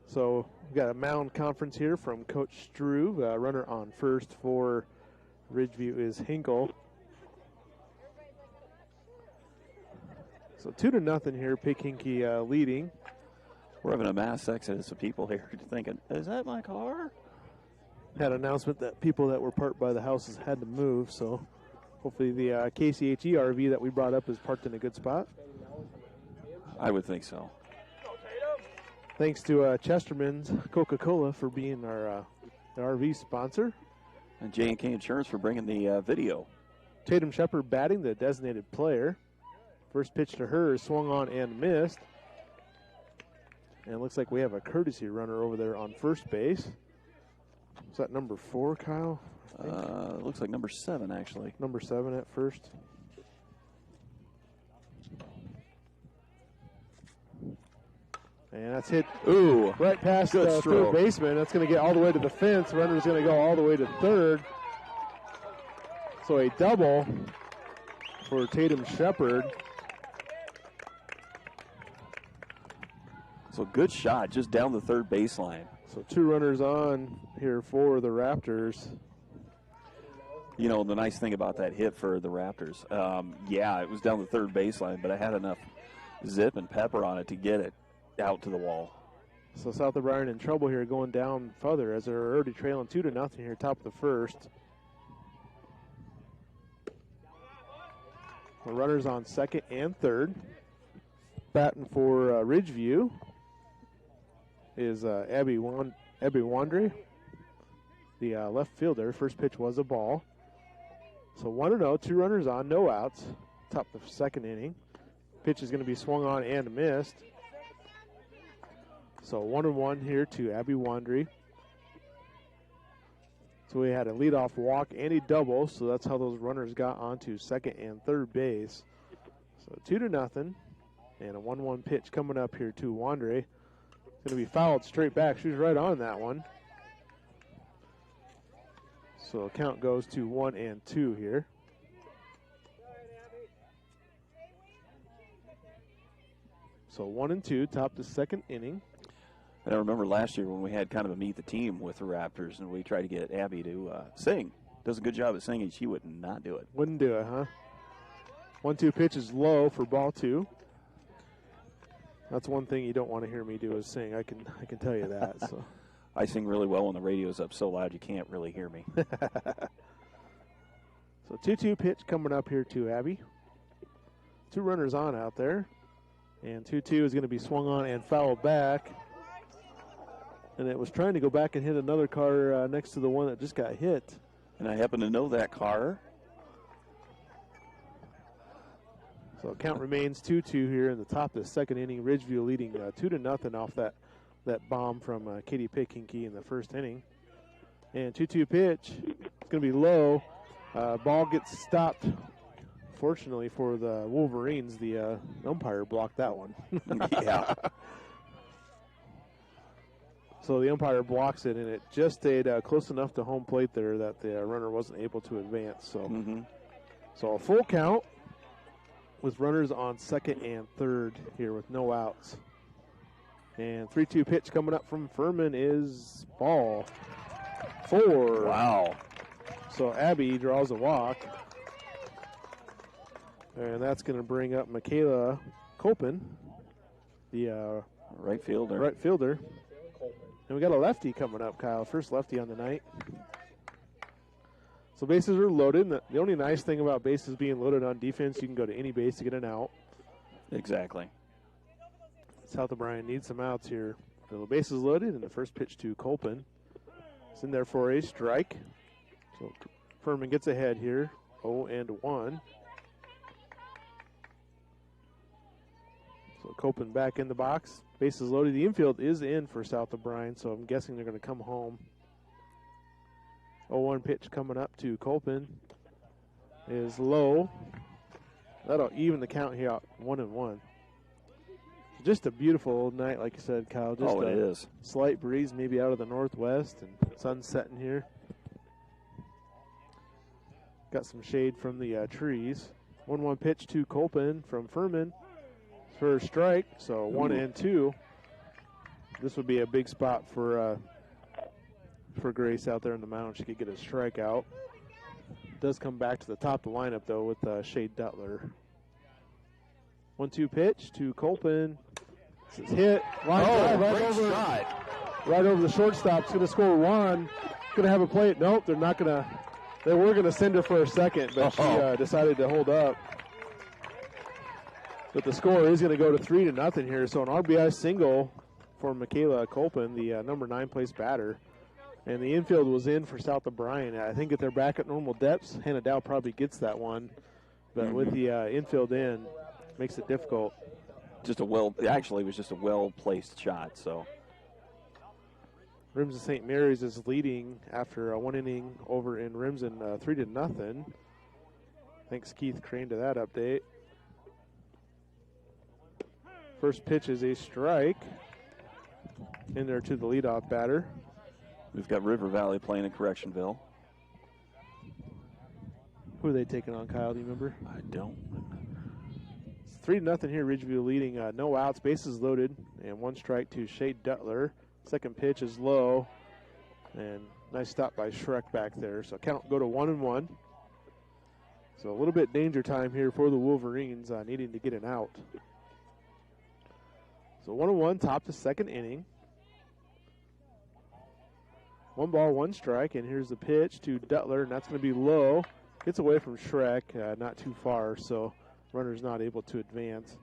[SPEAKER 1] So we've got a mound conference here from Coach Struve. Runner on first for Ridgeview is Hinkle. So 2-0 here, Pikinky leading.
[SPEAKER 20] We're having a mass exodus of people here thinking, is that my car?
[SPEAKER 1] Had an announcement that people that were parked by the houses had to move, so hopefully the KCHE RV that we brought up is parked in a good spot.
[SPEAKER 20] I would think so.
[SPEAKER 1] Thanks to Chesterman's Coca-Cola for being our RV sponsor.
[SPEAKER 2] And J&K Insurance for bringing the video.
[SPEAKER 1] Tatum Shepard batting, the designated player. First pitch to her is swung on and missed. And it looks like we have a courtesy runner over there on first base. Is that number 4, Kyle?
[SPEAKER 2] Looks like number 7, actually.
[SPEAKER 1] Number 7 at first. And that's hit right past the third baseman. That's going to get all the way to the fence. The runner's going to go all the way to third. So a double for Tatum Shepard.
[SPEAKER 2] So good shot just down the third baseline.
[SPEAKER 1] So 2 runners on here for the Raptors.
[SPEAKER 2] You know, the nice thing about that hit for the Raptors, yeah, it was down the third baseline, but I had enough zip and pepper on it to get it out to the wall.
[SPEAKER 1] So South O'Brien in trouble here going down further as they're already trailing 2-0 here, top of the first. The runners on second and third. Batting for Ridgeview is Abby Wandry, the left fielder. First pitch was a ball. So 1-0, 2 runners on, no outs. Top of the second inning. Pitch is going to be swung on and missed. So 1-1 here to Abby Wandry. So we had a leadoff walk and a double, so that's how those runners got onto second and third base. So 2-0, and a 1-1 pitch coming up here to Wandry. It's going to be fouled straight back. She was right on that one. So count goes to 1-2 here. So 1-2, top the second inning.
[SPEAKER 2] And I remember last year when we had kind of a meet the team with the Raptors, and we tried to get Abby to sing. Does a good job at singing. She would not do it.
[SPEAKER 1] Wouldn't do it, huh? 1-2 pitch is low for ball 2. That's one thing you don't want to hear me do is sing. I can tell you that. So
[SPEAKER 2] I sing really well when the radio's up so loud you can't really hear me.
[SPEAKER 1] So 2-2 pitch coming up here to Abby. 2 runners on out there. And 2-2 is going to be swung on and fouled back. And it was trying to go back and hit another car next to the one that just got hit.
[SPEAKER 2] And I happen to know that car.
[SPEAKER 1] So count remains 2-2 here in the top of the second inning. Ridgeview leading 2-0 off that bomb from Katie Pickinky in the first inning. And 2-2 pitch. It's going to be low. Ball gets stopped. Fortunately for the Wolverines, the umpire blocked that one.
[SPEAKER 2] Yeah.
[SPEAKER 1] So the umpire blocks it, and it just stayed close enough to home plate there that the runner wasn't able to advance. So, So a full count with runners on second and third here with no outs. And 3-2 pitch coming up from Furman is ball 4.
[SPEAKER 2] Wow.
[SPEAKER 1] So Abby draws a walk. And that's going to bring up Michaela Copen, the
[SPEAKER 2] right fielder.
[SPEAKER 1] And we got a lefty coming up, Kyle. First lefty on the night. So bases are loaded. And the only nice thing about bases being loaded on defense, you can go to any base to get an out.
[SPEAKER 2] Exactly.
[SPEAKER 1] South O'Brien needs some outs here. So the bases loaded, and the first pitch to Colpin. It's in there for a strike. So Furman gets ahead here, 0-1. So Colpin back in the box. Bases loaded. The infield is in for South O'Brien, so I'm guessing they're going to come home. 0-1 pitch coming up to Colpin is low. That'll even the count here out 1-1. Just a beautiful night, like you said, Kyle. Just
[SPEAKER 2] it is.
[SPEAKER 1] Slight breeze maybe out of the northwest and sun setting here. Got some shade from the trees. 1-1 pitch to Colpin from Furman. First strike, so 1-2. This would be a big spot for Grace out there in the mound. She could get a strikeout. Does come back to the top of the lineup, though, with Shade Dutler. 1-2 pitch to Colpin. This is hit. Line drive right over the shortstop. It's going to score 1. Going to have a play. Nope, they're not going to. They were going to send her for a second, but she decided to hold up. But the score is going to go to 3-0 here. So an RBI single for Michaela Colpin, the number 9 place batter. And the infield was in for South O'Brien. I think if they're back at normal depths, Hannah Dow probably gets that one. But with the infield in, makes it difficult.
[SPEAKER 20] Actually, it was just a well-placed shot, so.
[SPEAKER 1] Rimson St. Mary's is leading after a 1 inning over in Rimson, 3-0. Thanks Keith Crane to that update. First pitch is a strike. In there to the leadoff batter.
[SPEAKER 20] We've got River Valley playing in Correctionville.
[SPEAKER 1] Who are they taking on, Kyle? Do you remember?
[SPEAKER 20] I don't.
[SPEAKER 1] It's 3-0 here. Ridgeview leading. No outs, bases loaded, and 1 strike to Shea Duttler. Second pitch is low, and nice stop by Shrek back there. So count go to 1-1. So a little bit danger time here for the Wolverines, needing to get an out. So 1-1, top the second inning. 1 ball, 1 strike, and here's the pitch to Duttler, and that's going to be low. Gets away from Shrek, not too far, so runner's not able to advance.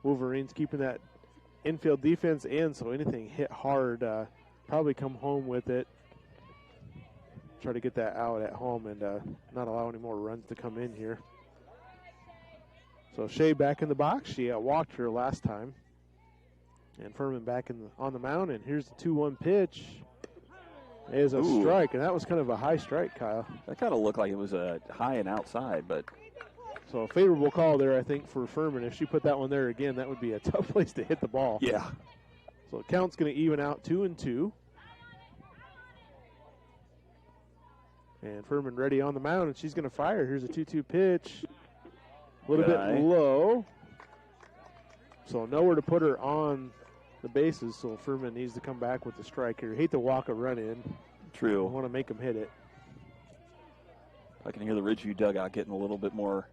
[SPEAKER 1] Wolverines keeping that infield defense in, so anything hit hard, probably come home with it. Try to get that out at home and not allow any more runs to come in here. So Shea back in the box. She walked her last time. And Furman back on the mound, and here's the 2-1 pitch. It is a strike, and that was kind of a high strike, Kyle.
[SPEAKER 20] That kind of looked like it was a high and outside, but.
[SPEAKER 1] So a favorable call there, I think, for Furman. If she put that one there again, that would be a tough place to hit the ball.
[SPEAKER 20] Yeah.
[SPEAKER 1] So the count's going to even out 2-2. And Furman ready on the mound, and she's going to fire. Here's a 2-2 pitch. A little bit low. So nowhere to put her on the bases, so Furman needs to come back with the strike here. Hate to walk a run in.
[SPEAKER 20] True.
[SPEAKER 1] I want to make them hit it.
[SPEAKER 20] I can hear the Ridgeview dugout getting a little bit more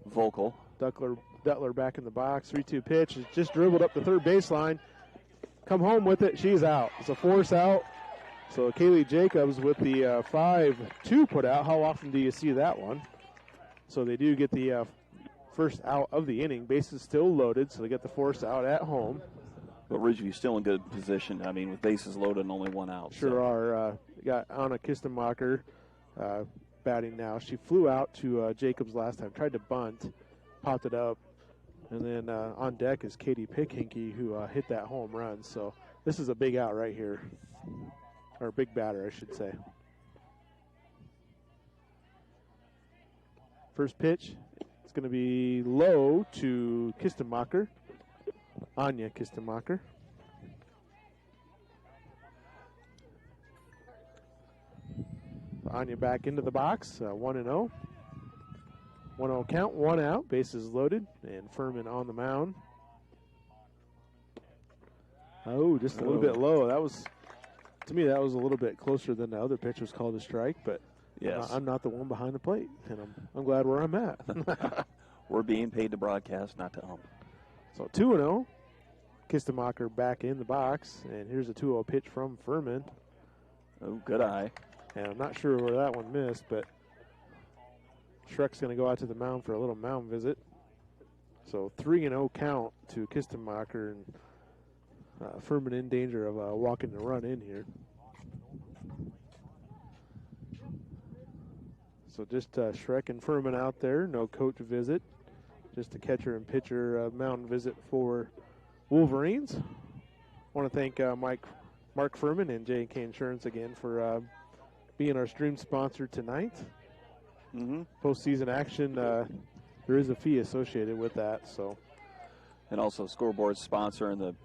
[SPEAKER 20] vocal.
[SPEAKER 1] Duttler back in the box. 3-2 pitch. Is just dribbled up the third baseline. Come home with it. She's out. It's a force out. So Kaylee Jacobs with the 5-2 put out. How often do you see that one? So they do get the first out of the inning. Bases still loaded, so they get the force out at home.
[SPEAKER 20] But Ridgeview still in good position. I mean, with bases loaded and only 1 out.
[SPEAKER 1] Sure are. Got Anna Kistenmacher batting now. She flew out to Jacobs last time, tried to bunt, popped it up. And then on deck is Katie Pickhinky, who hit that home run. So this is a big out right here. Or big batter, I should say. First pitch, it's going to be low to Kistenmacher. Anya Kistenmacher. Anya back into the box, 1-0. 1-0 count, 1 out, bases loaded, and Furman on the mound. Oh, just a little bit low. That was, to me, that was a little bit closer than the other pitch was called a strike, but
[SPEAKER 20] yes.
[SPEAKER 1] I'm not the one behind the plate, and I'm glad where I'm at.
[SPEAKER 20] We're being paid to broadcast, not to ump.
[SPEAKER 1] So 2-0. Kistenmacher back in the box, and here's a 2-0 pitch from Furman.
[SPEAKER 20] Oh, good eye.
[SPEAKER 1] And I'm not sure where that one missed, but Shrek's going to go out to the mound for a little mound visit. So 3-0 count to Kistenmacher, and Furman in danger of walking the run in here. So just Shrek and Furman out there, no coach visit. Just a catcher and pitcher mound visit for Wolverines. I want to thank Mark Furman and J&K Insurance again for being our stream sponsor tonight. Postseason action, there is a fee associated with that. So,
[SPEAKER 20] and also scoreboard sponsor and the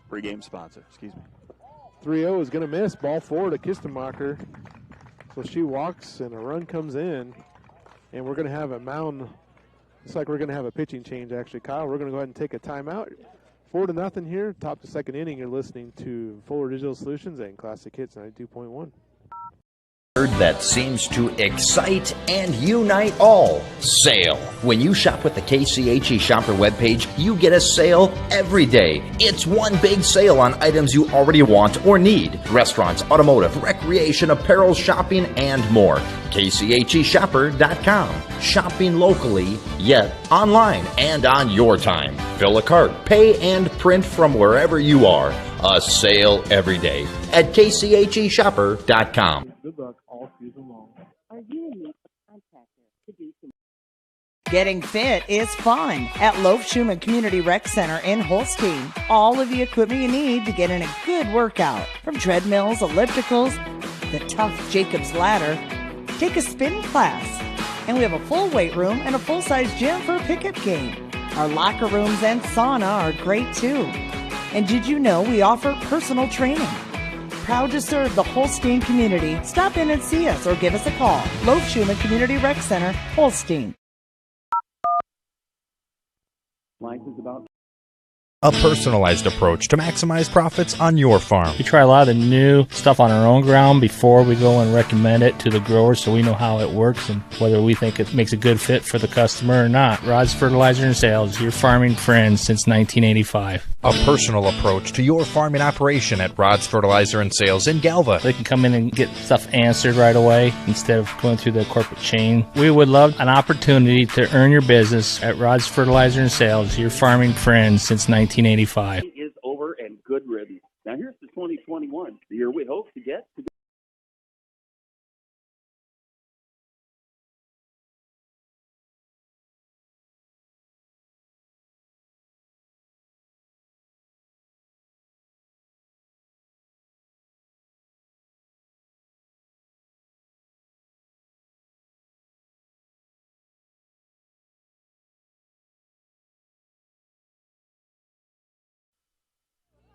[SPEAKER 20] pregame sponsor. Excuse me.
[SPEAKER 1] 3-0 is going to miss. Ball 4 to Kistenmacher. So she walks and a run comes in, and we're going to have a mound. Looks like we're going to have a pitching change, actually, Kyle. We're going to go ahead and take a timeout. 4-0 here, top the second inning. You're listening to Fuller Digital Solutions and Classic Hits 92.1.
[SPEAKER 10] That seems to excite and unite all. Sale. When you shop with the KCHE Shopper webpage, you get a sale every day. It's one big sale on items you already want or need. Restaurants, automotive, recreation, apparel, shopping, and more. KCHEshopper.com. Shopping locally, yet online and on your time. Fill a cart, pay, and print from wherever you are. a sale every day at kcheshopper.com.
[SPEAKER 1] Good luck all season long.
[SPEAKER 4] Are you in need of a contractor to do some?
[SPEAKER 15] Getting fit is fun at Loaf Schumann Community Rec Center in Holstein. All of the equipment you need to get in a good workout, from treadmills, ellipticals, the tough Jacob's ladder. Take a spin class. And we have a full weight room and a full-size gym for a pickup game. Our locker rooms and sauna are great too. And did you know we offer personal training? Proud to serve the Holstein community. Stop in and see us or give us a call. Loaf Schumann Community Rec Center, Holstein.
[SPEAKER 12] Life is about
[SPEAKER 17] a personalized approach to maximize profits on your farm.
[SPEAKER 18] We try a lot of the new stuff on our own ground before we go and recommend it to the growers, so we know how it works and whether we think it makes a good fit for the customer or not. Rod's Fertilizer and Sales, your farming friend since 1985.
[SPEAKER 17] A personal approach to your farming operation at Rod's Fertilizer and Sales in Galva.
[SPEAKER 18] They can come in and get stuff answered right away instead of going through the corporate chain. We would love an opportunity to earn your business at Rod's Fertilizer and Sales, your farming friend since 1985.
[SPEAKER 12] is over and good riddance. Now here's the 2021, the year we hope to get to.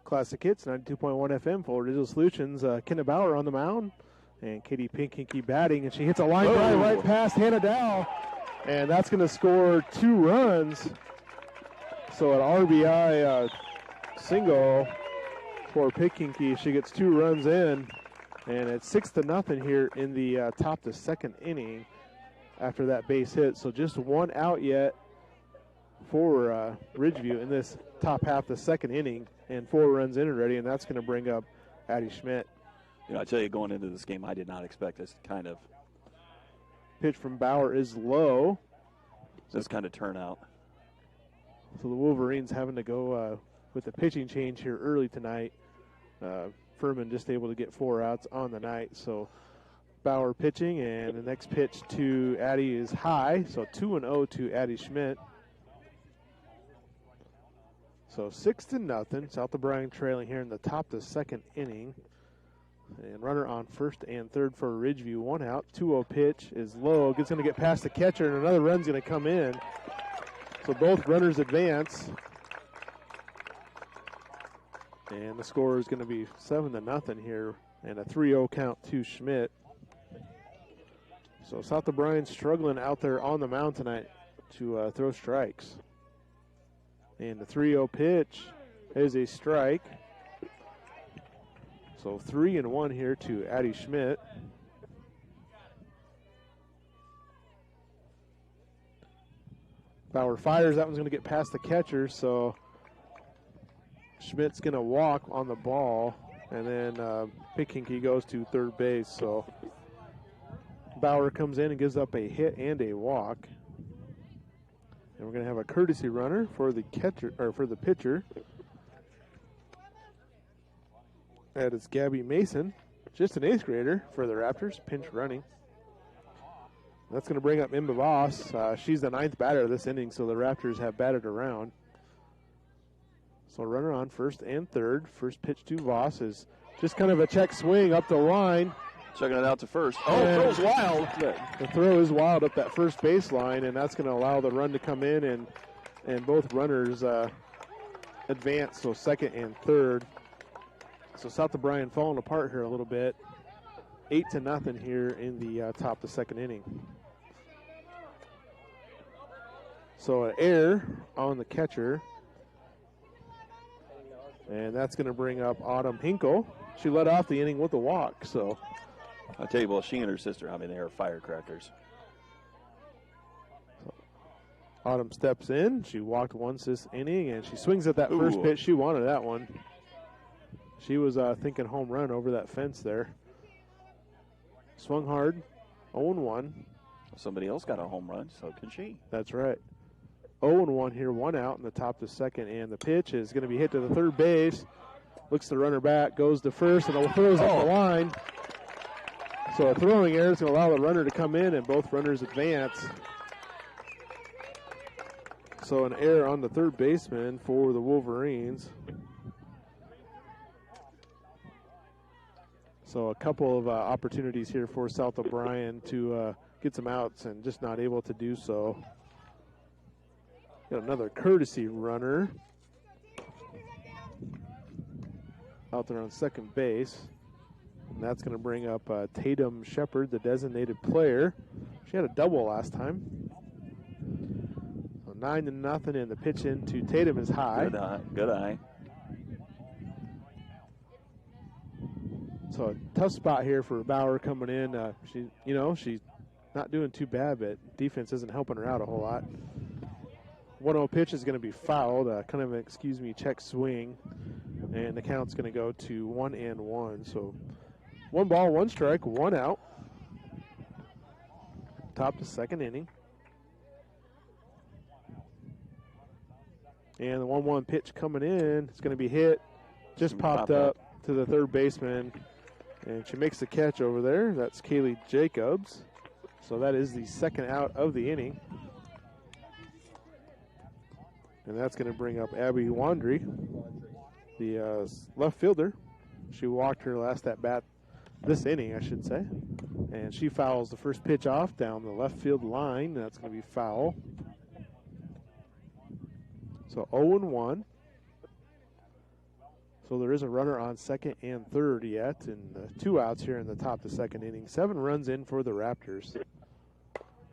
[SPEAKER 1] Classic Hits, 92.1 FM, Full Digital Solutions. Kenna Bauer on the mound, and Katie Pinkinky batting, and she hits a line drive right past Hannah Dow, and that's going to score 2 runs. So an RBI single for Pinkinky. She gets 2 runs in, and it's 6-0 here in the top of the second inning after that base hit. So just 1 out yet for Ridgeview in this top half of the second inning, and 4 runs in already, and that's going to bring up Addie Schmidt.
[SPEAKER 20] You know, I tell you, going into this game, I did not expect this kind of
[SPEAKER 1] pitch from Bauer is low.
[SPEAKER 20] This kind of turnout.
[SPEAKER 1] So the Wolverines having to go with the pitching change here early tonight. Furman just able to get 4 outs on the night. So Bauer pitching, and the next pitch to Addie is high. So 2-0 to Addie Schmidt. So 6-0. South O'Brien trailing here in the top of the second inning. And runner on first and third for Ridgeview. 1 out. 2-0 pitch is low. It's going to get past the catcher, and another run's going to come in. So both runners advance. And the score is going to be 7-0 here, and a 3-0 count to Schmidt. So South O'Brien struggling out there on the mound tonight to throw strikes. And the 3-0 pitch is a strike. So 3-1 here to Addie Schmidt. Bauer fires. That one's going to get past the catcher, so Schmidt's going to walk on the ball, and then Pinkinky goes to third base. So Bauer comes in and gives up a hit and a walk. And we're going to have a courtesy runner for the catcher, or for the pitcher. That is Gabby Mason, just an 8th grader for the Raptors, pinch running. That's going to bring up Imba Voss. She's the 9th batter of this inning, so the Raptors have batted around. So runner on first and third. First pitch to Voss is just kind of a check swing up the line.
[SPEAKER 20] Checking it out to first.
[SPEAKER 1] Oh,
[SPEAKER 20] the throw's wild.
[SPEAKER 1] The throw is wild up that first baseline, and that's going to allow the run to come in, and both runners advance, so second and third. So South O'Brien falling apart here a little bit. 8-0 here in the top of the second inning. So an error on the catcher. And that's going to bring up Autumn Hinkle. She led off the inning with a walk, so.
[SPEAKER 20] I'll tell you, well, she and her sister, I mean, they are firecrackers.
[SPEAKER 1] Autumn steps in. She walked once this inning, and she swings at that first pitch. She wanted that one. She was thinking home run over that fence there. Swung hard, 0-1.
[SPEAKER 20] Somebody else got a home run, so can she.
[SPEAKER 1] That's right. 0-1 here, 1 out in the top of the second, and the pitch is going to be hit to the third base. Looks the runner back, goes to first, and throws up the line. So a throwing error is going to allow the runner to come in, and both runners advance. So an error on the third baseman for the Wolverines. So a couple of opportunities here for South O'Brien to get some outs and just not able to do so. Got another courtesy runner out there on second base. And that's going to bring up Tatum Shepard, the designated player. She had a double last time. So 9-0, and the pitch into Tatum is high.
[SPEAKER 20] Good eye.
[SPEAKER 1] So a tough spot here for Bauer coming in. She's not doing too bad, but defense isn't helping her out a whole lot. 1-0 pitch is going to be fouled, kind of an check swing, and the count's going to go to 1-1. So 1 ball, 1 strike, 1 out. Top the second inning. And the 1-1 pitch coming in, it's going to be hit, just popped up to the third baseman, and she makes the catch over there. That's Kaylee Jacobs. So that is the second out of the inning. And that's going to bring up Abby Wandry, the left fielder. She walked her last at bat this inning, I should say. And she fouls the first pitch off down the left field line. That's going to be foul. So 0-1. So there is a runner on second and third yet, and 2 outs here in the top of the second inning. 7 runs in for the Raptors.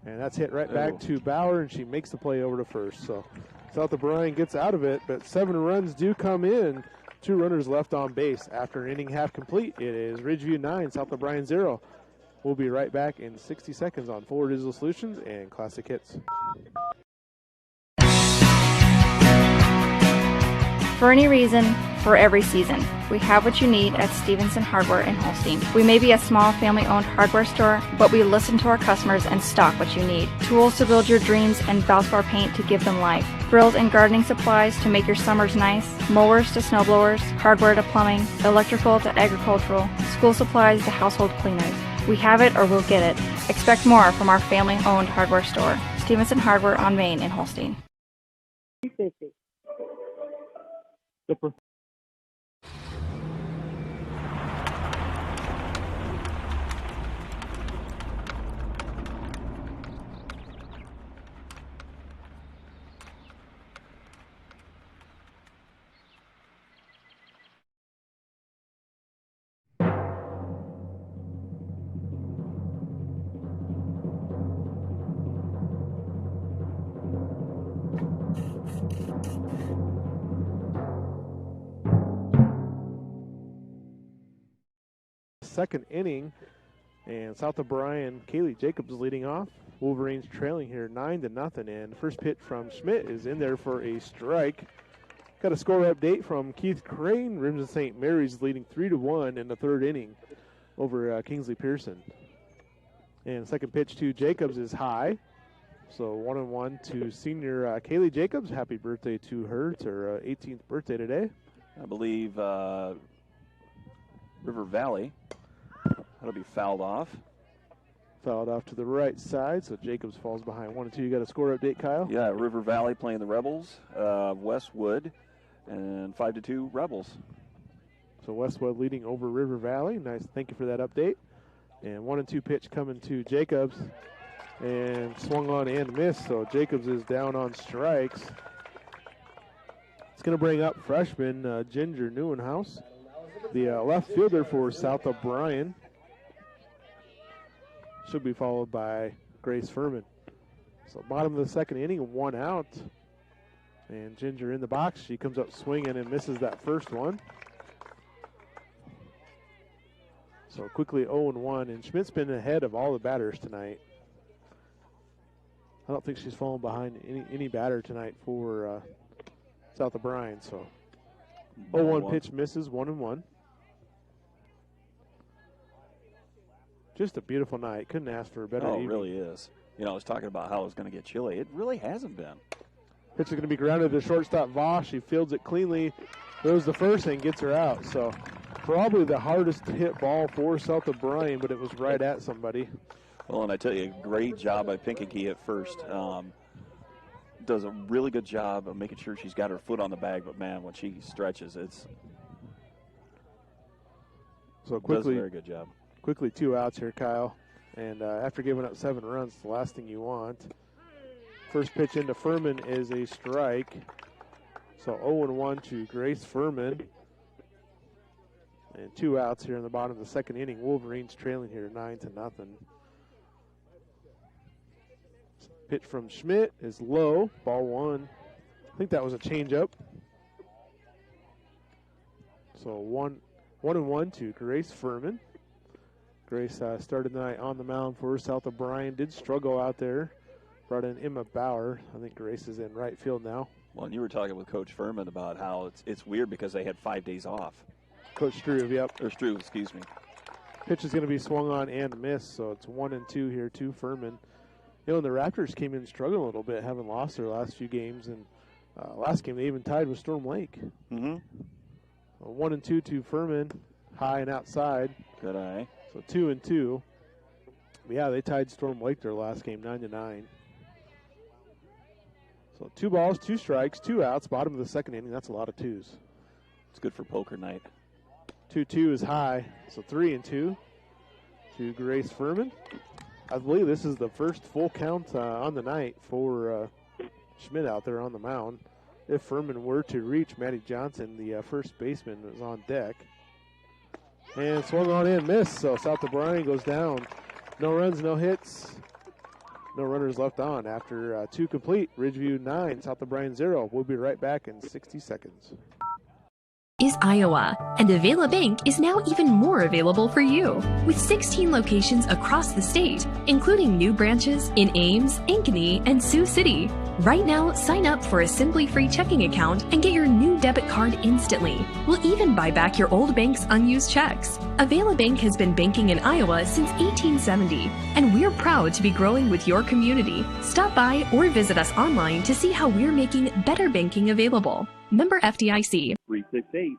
[SPEAKER 1] And that's hit right back to Bauer, and she makes the play over to first. So South O'Brien gets out of it, but 7 runs do come in. 2 runners left on base. After an inning half complete, it is Ridgeview 9, South O'Brien 0. We'll be right back in 60 seconds on Fuller Digital Solutions and Classic Hits.
[SPEAKER 3] For any reason, for every season, we have what you need at Stevenson Hardware in Holstein. We may be a small family-owned hardware store, but we listen to our customers and stock what you need. Tools to build your dreams and Valspar paint to give them life. Grills and gardening supplies to make your summers nice. Mowers to snowblowers, hardware to plumbing, electrical to agricultural, school supplies to household cleaners. We have it or we'll get it. Expect more from our family-owned hardware store. Stevenson Hardware on Main in Holstein.
[SPEAKER 1] Second inning, and South O'Brien, Kaylee Jacobs leading off. Wolverines trailing here 9-0, and first pitch from Schmidt is in there for a strike. Got a score update from Keith Crane. Rims of St. Mary's leading 3-1 in the third inning over Kingsley Pearson. And second pitch to Jacobs is high. So 1-1 to senior Kaylee Jacobs. Happy birthday to her. It's her 18th birthday today.
[SPEAKER 20] I believe River Valley. That'll be fouled off.
[SPEAKER 1] Fouled off to the right side, so Jacobs falls behind 1-2. You got a score update, Kyle?
[SPEAKER 20] Yeah, River Valley playing the Rebels, Westwood, and 5-2 Rebels.
[SPEAKER 1] So Westwood leading over River Valley. Nice, thank you for that update. And 1-2 pitch coming to Jacobs, and swung on and missed. So Jacobs is down on strikes. It's going to bring up freshman Ginger Neuenhaus, the left fielder for South O'Brien. Should be followed by Grace Furman. So bottom of the second inning, 1 out. And Ginger in the box. She comes up swinging and misses that first one. So quickly 0-1. And Schmidt's been ahead of all the batters tonight. I don't think she's fallen behind any batter tonight for South O'Brien. So 0-1 pitch misses, 1-1. Just a beautiful night. Couldn't ask for a better evening.
[SPEAKER 20] It really is. You know, I was talking about how it was going to get chilly. It really hasn't been.
[SPEAKER 1] Pitch is going to be grounded to shortstop Voss. She fields it cleanly throws the first and gets her out. So probably the hardest hit ball for South of Bryan, but it was right at somebody.
[SPEAKER 20] Well, and I tell you, great job by Pinkakee at first. Does a really good job of making sure she's got her foot on the bag, but man, when she stretches, it's
[SPEAKER 1] so quickly.
[SPEAKER 20] Does a very good job.
[SPEAKER 1] Quickly 2 outs here, Kyle. And after giving up 7 runs, the last thing you want. First pitch into Furman is a strike. So 0-1 to Grace Furman. And 2 outs here in the bottom of the second inning. Wolverines trailing here 9-0. Pitch from Schmidt is low. Ball 1. I think that was a changeup. So 1-1 to Grace Furman. Grace started the night on the mound for South of Bryan. Did struggle out there. Brought in Emma Bauer. I think Grace is in right field now.
[SPEAKER 20] Well, and you were talking with Coach Furman about how it's weird because they had 5 days off.
[SPEAKER 1] Coach Struve, yep.
[SPEAKER 20] Or Struve, excuse me.
[SPEAKER 1] Pitch is going to be swung on and missed, so it's 1-2 here to Furman. You know, and the Raptors came in struggling a little bit, having lost their last few games, and last game they even tied with Storm Lake.
[SPEAKER 20] Mm-hmm.
[SPEAKER 1] 1-2 to Furman, high and outside.
[SPEAKER 20] Good eye.
[SPEAKER 1] So 2-2. Yeah, they tied Storm Lake their last game, 9-9. So 2 balls, 2 strikes, 2 outs, bottom of the second inning. That's a lot of 2s.
[SPEAKER 20] It's good for poker night.
[SPEAKER 1] 2-2 is high, so 3-2 to Grace Furman. I believe this is the first full count on the night for Schmidt out there on the mound. If Furman were to reach Maddie Johnson, the first baseman is on deck. And swung on in, missed, so South of Bryan goes down. No runs, no hits, no runners left on after 2 complete. Ridgeview 9, South of Bryan 0. We'll be right back in 60 seconds.
[SPEAKER 6] Is Iowa, and Avila Bank is now even more available for you. With 16 locations across the state, including new branches in Ames, Ankeny, and Sioux City. Right now, sign up for a Simply Free checking account and get your new debit card instantly. We'll even buy back your old bank's unused checks. Avila Bank has been banking in Iowa since 1870, and we're proud to be growing with your community. Stop by or visit us online to see how we're making better banking available. Member FDIC.
[SPEAKER 12] 368-6200.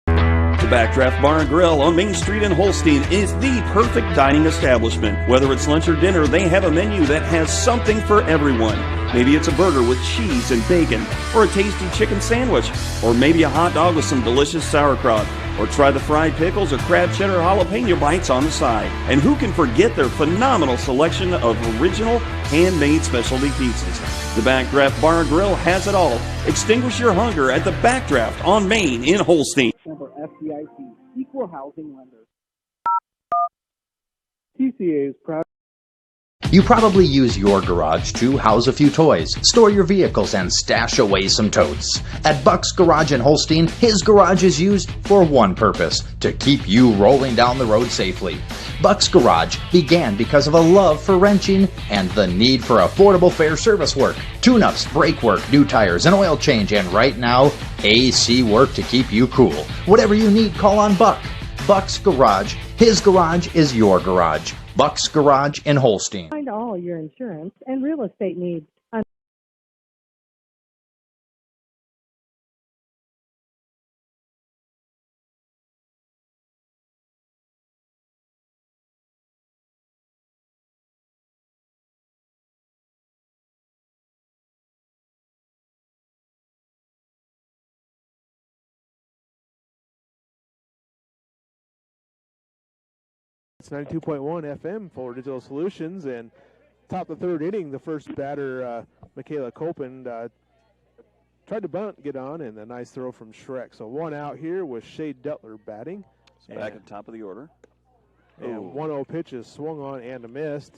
[SPEAKER 2] The Backdraft Bar and Grill on Main Street in Holstein is the perfect dining establishment. Whether it's lunch or dinner, they have a menu that has something for everyone. Maybe it's a burger with cheese and bacon, or a tasty chicken sandwich, or maybe a hot dog with some delicious sauerkraut, or try the fried pickles or crab cheddar jalapeno bites on the side. And who can forget their phenomenal selection of original handmade specialty pizzas? The Backdraft Bar and Grill has it all. Extinguish your hunger at the Backdraft on Main in Holstein.
[SPEAKER 4] Member FDIC, Equal Housing Lender. TCA is proud.
[SPEAKER 10] You probably use your garage to house a few toys, store your vehicles, and stash away some totes. At Buck's Garage in Holstein, his garage is used for one purpose: to keep you rolling down the road safely. Buck's Garage began because of a love for wrenching and the need for affordable fair service work. Tune-ups, brake work, new tires, and oil change, and right now, AC work to keep you cool. Whatever you need, call on Buck. Buck's Garage. His garage is your garage. Buck's Garage in Holstein.
[SPEAKER 4] Find all your insurance and real estate needs.
[SPEAKER 1] It's 92.1 FM for Digital Solutions, and top of the third inning, the first batter, Michaela Copen, tried to bunt, get on, and a nice throw from Schreck. So 1 out here with Shay Dutler batting.
[SPEAKER 20] So back at the top of the order.
[SPEAKER 1] And 1-0 pitch is swung on and a missed.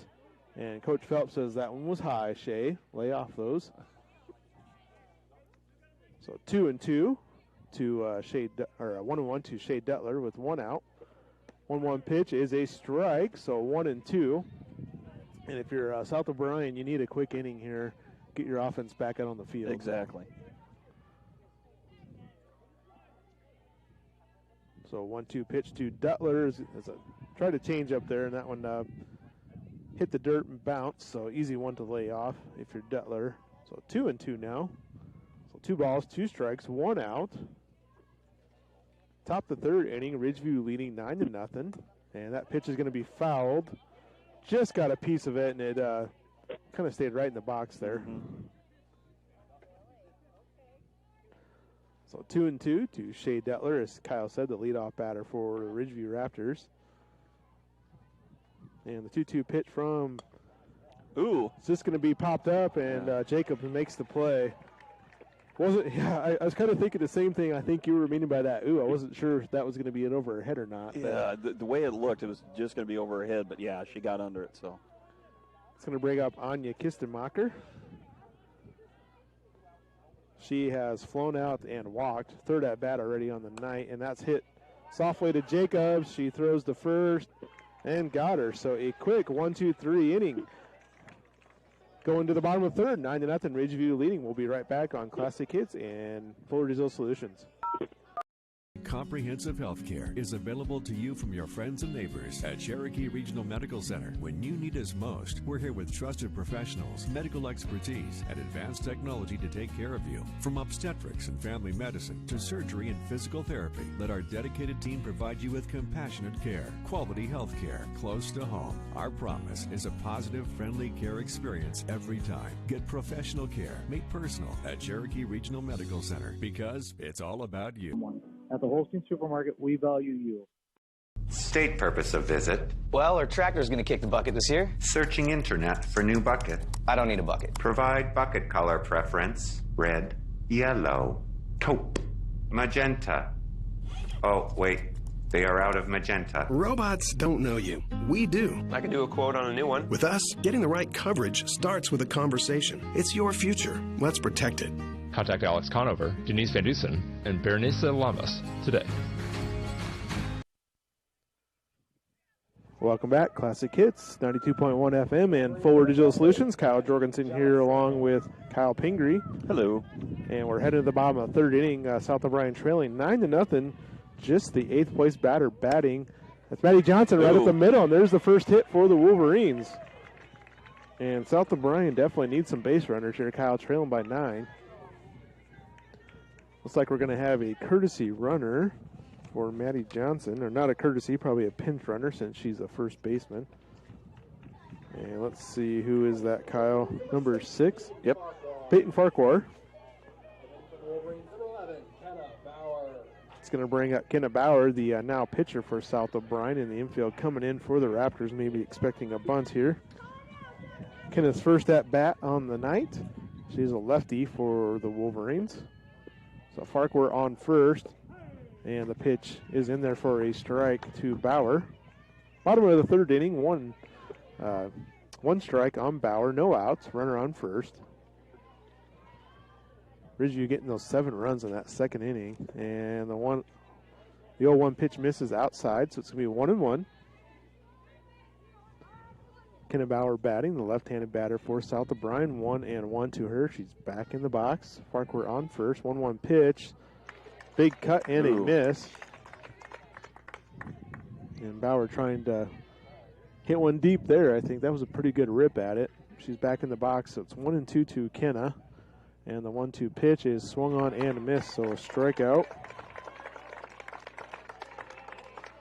[SPEAKER 1] And Coach Phelps says that one was high, Shay. Lay off those. So 2-2 to 1-1 to Shay Dutler with 1 out. 1-1 pitch is a strike, so 1-2. And if you're South of Bryan, you need a quick inning here. Get your offense back out on the field.
[SPEAKER 20] Exactly.
[SPEAKER 1] So 1-2 pitch to Dutler. Try to change up there, and that one hit the dirt and bounced. So easy one to lay off if you're Dutler. So 2-2 now. So 2 balls, 2 strikes, 1 out. Top the 3rd inning, Ridgeview leading 9-0. And that pitch is going to be fouled. Just got a piece of it, and it kind of stayed right in the box there. So 2-2 to Shea Detler, as Kyle said, the leadoff batter for the Ridgeview Raptors. And the 2-2 pitch from, it's just going to be popped up, and Jacob makes the play. I was kind of thinking the same thing I think you were meaning by that. I wasn't sure if that was going to be an over her head or not.
[SPEAKER 20] Yeah, the way it looked, it was just going to be over her head, but yeah, she got under it, so.
[SPEAKER 1] It's going to bring up Anya Kistenmacher. She has flown out and walked. 3rd at bat already on the night, and that's hit softly to Jacobs. She throws the first and got her. So a quick 1-2-3 inning. Going to the bottom of 3rd, 9-0, Ridgeview leading. We'll be right back on Classic Hits and Fuller Diesel Solutions.
[SPEAKER 11] Comprehensive health care is available to you from your friends and neighbors at Cherokee Regional Medical Center. When you need us most, we're here with trusted professionals, medical expertise, and advanced technology to take care of you. From obstetrics and family medicine to surgery and physical therapy, let our dedicated team provide you with compassionate care, quality health care close to home. Our promise is a positive, friendly care experience every time. Get professional care made personal at Cherokee Regional Medical Center, because it's all about you.
[SPEAKER 14] At the Holstein Supermarket, we value you.
[SPEAKER 5] State purpose of visit.
[SPEAKER 19] Well, our tractor's going to kick the bucket this year.
[SPEAKER 5] Searching internet for new bucket.
[SPEAKER 19] I don't need a bucket.
[SPEAKER 5] Provide bucket color preference. Red, yellow, taupe, magenta. Oh, wait. They are out of magenta.
[SPEAKER 7] Robots don't know you. We do.
[SPEAKER 19] I can do a quote on a new one.
[SPEAKER 7] With us, getting the right coverage starts with a conversation. It's your future. Let's protect it.
[SPEAKER 8] Contact Alex Conover, Denise Van Dusen, and Berenice Lamas today.
[SPEAKER 1] Welcome back, Classic Hits, 92.1 FM and Fuller Digital Solutions. Kyle Jorgensen here along with Kyle Pingree.
[SPEAKER 20] Hello.
[SPEAKER 1] And we're heading to the bottom of the 3rd inning. South O'Brien trailing 9-0. Just the 8th place batter batting. That's Maddie Johnson right at the middle, and there's the first hit for the Wolverines. And South O'Brien definitely needs some base runners here. Kyle trailing by 9. Looks like we're going to have a courtesy runner for Maddie Johnson. Or not a courtesy, probably a pinch runner since she's a first baseman. And let's see, who is that, Kyle? Number 6.
[SPEAKER 20] Yep.
[SPEAKER 1] Peyton Farquhar. It's going to bring up Kenna Bauer, the now pitcher for South O'Brien in the infield, coming in for the Raptors, maybe expecting a bunt here. Kenna's first at bat on the night. She's a lefty for the Wolverines. So Farquhar on first, and the pitch is in there for a strike to Bauer. Bottom of the 3rd inning, one strike on Bauer, no outs, runner on first. Ridgeview getting those 7 runs in that 2nd inning, and the 0-1 pitch misses outside, so it's going to be 1-1. Kenna Bauer batting, the left-handed batter for South O'Brien. 1-1 to her. She's back in the box. Farquhar on first. 1-1 pitch. Big cut and a miss. And Bauer trying to hit one deep there. I think that was a pretty good rip at it. She's back in the box, so it's 1-2 to Kenna. And the 1-2 pitch is swung on and a miss, so a strikeout.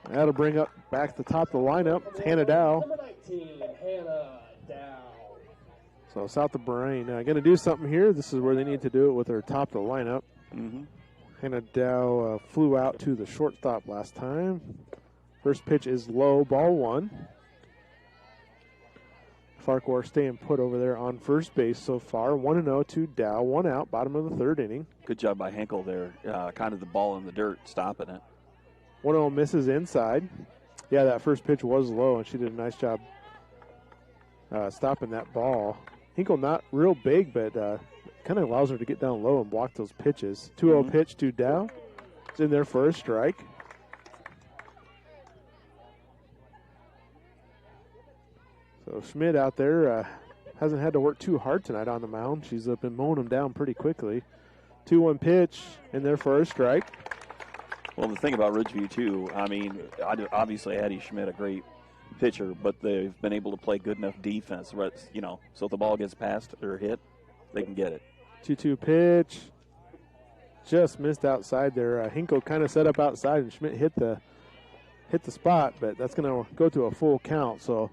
[SPEAKER 1] That'll bring up back to the top of the lineup. It's Hannah Dow. So South O'Brien going to do something here. This is where they need to do it with their top of the lineup. Hannah Dow flew out to the shortstop last time. First pitch is low, ball 1. Farquhar staying put over there on first base so far. 1-0 to Dow, 1 out, bottom of the 3rd inning.
[SPEAKER 20] Good job by Henkel there. Kind of the ball in the dirt, stopping it.
[SPEAKER 1] 1-0 misses inside. Yeah, that first pitch was low, and she did a nice job stopping that ball. Hinkle not real big, but kind of allows her to get down low and block those pitches. 2-0 pitch to Dow. It's in there for a strike. So Schmidt out there hasn't had to work too hard tonight on the mound. She's been mowing them down pretty quickly. 2-1 pitch in there for a strike.
[SPEAKER 20] Well, the thing about Ridgeview, too, I mean, obviously Addie Schmidt, a great pitcher, but they've been able to play good enough defense, so if the ball gets past or hit, they can get it.
[SPEAKER 1] 2-2 pitch. just missed outside there. Hinkle kind of set up outside, and Schmidt hit the spot, but that's going to go to a full count. So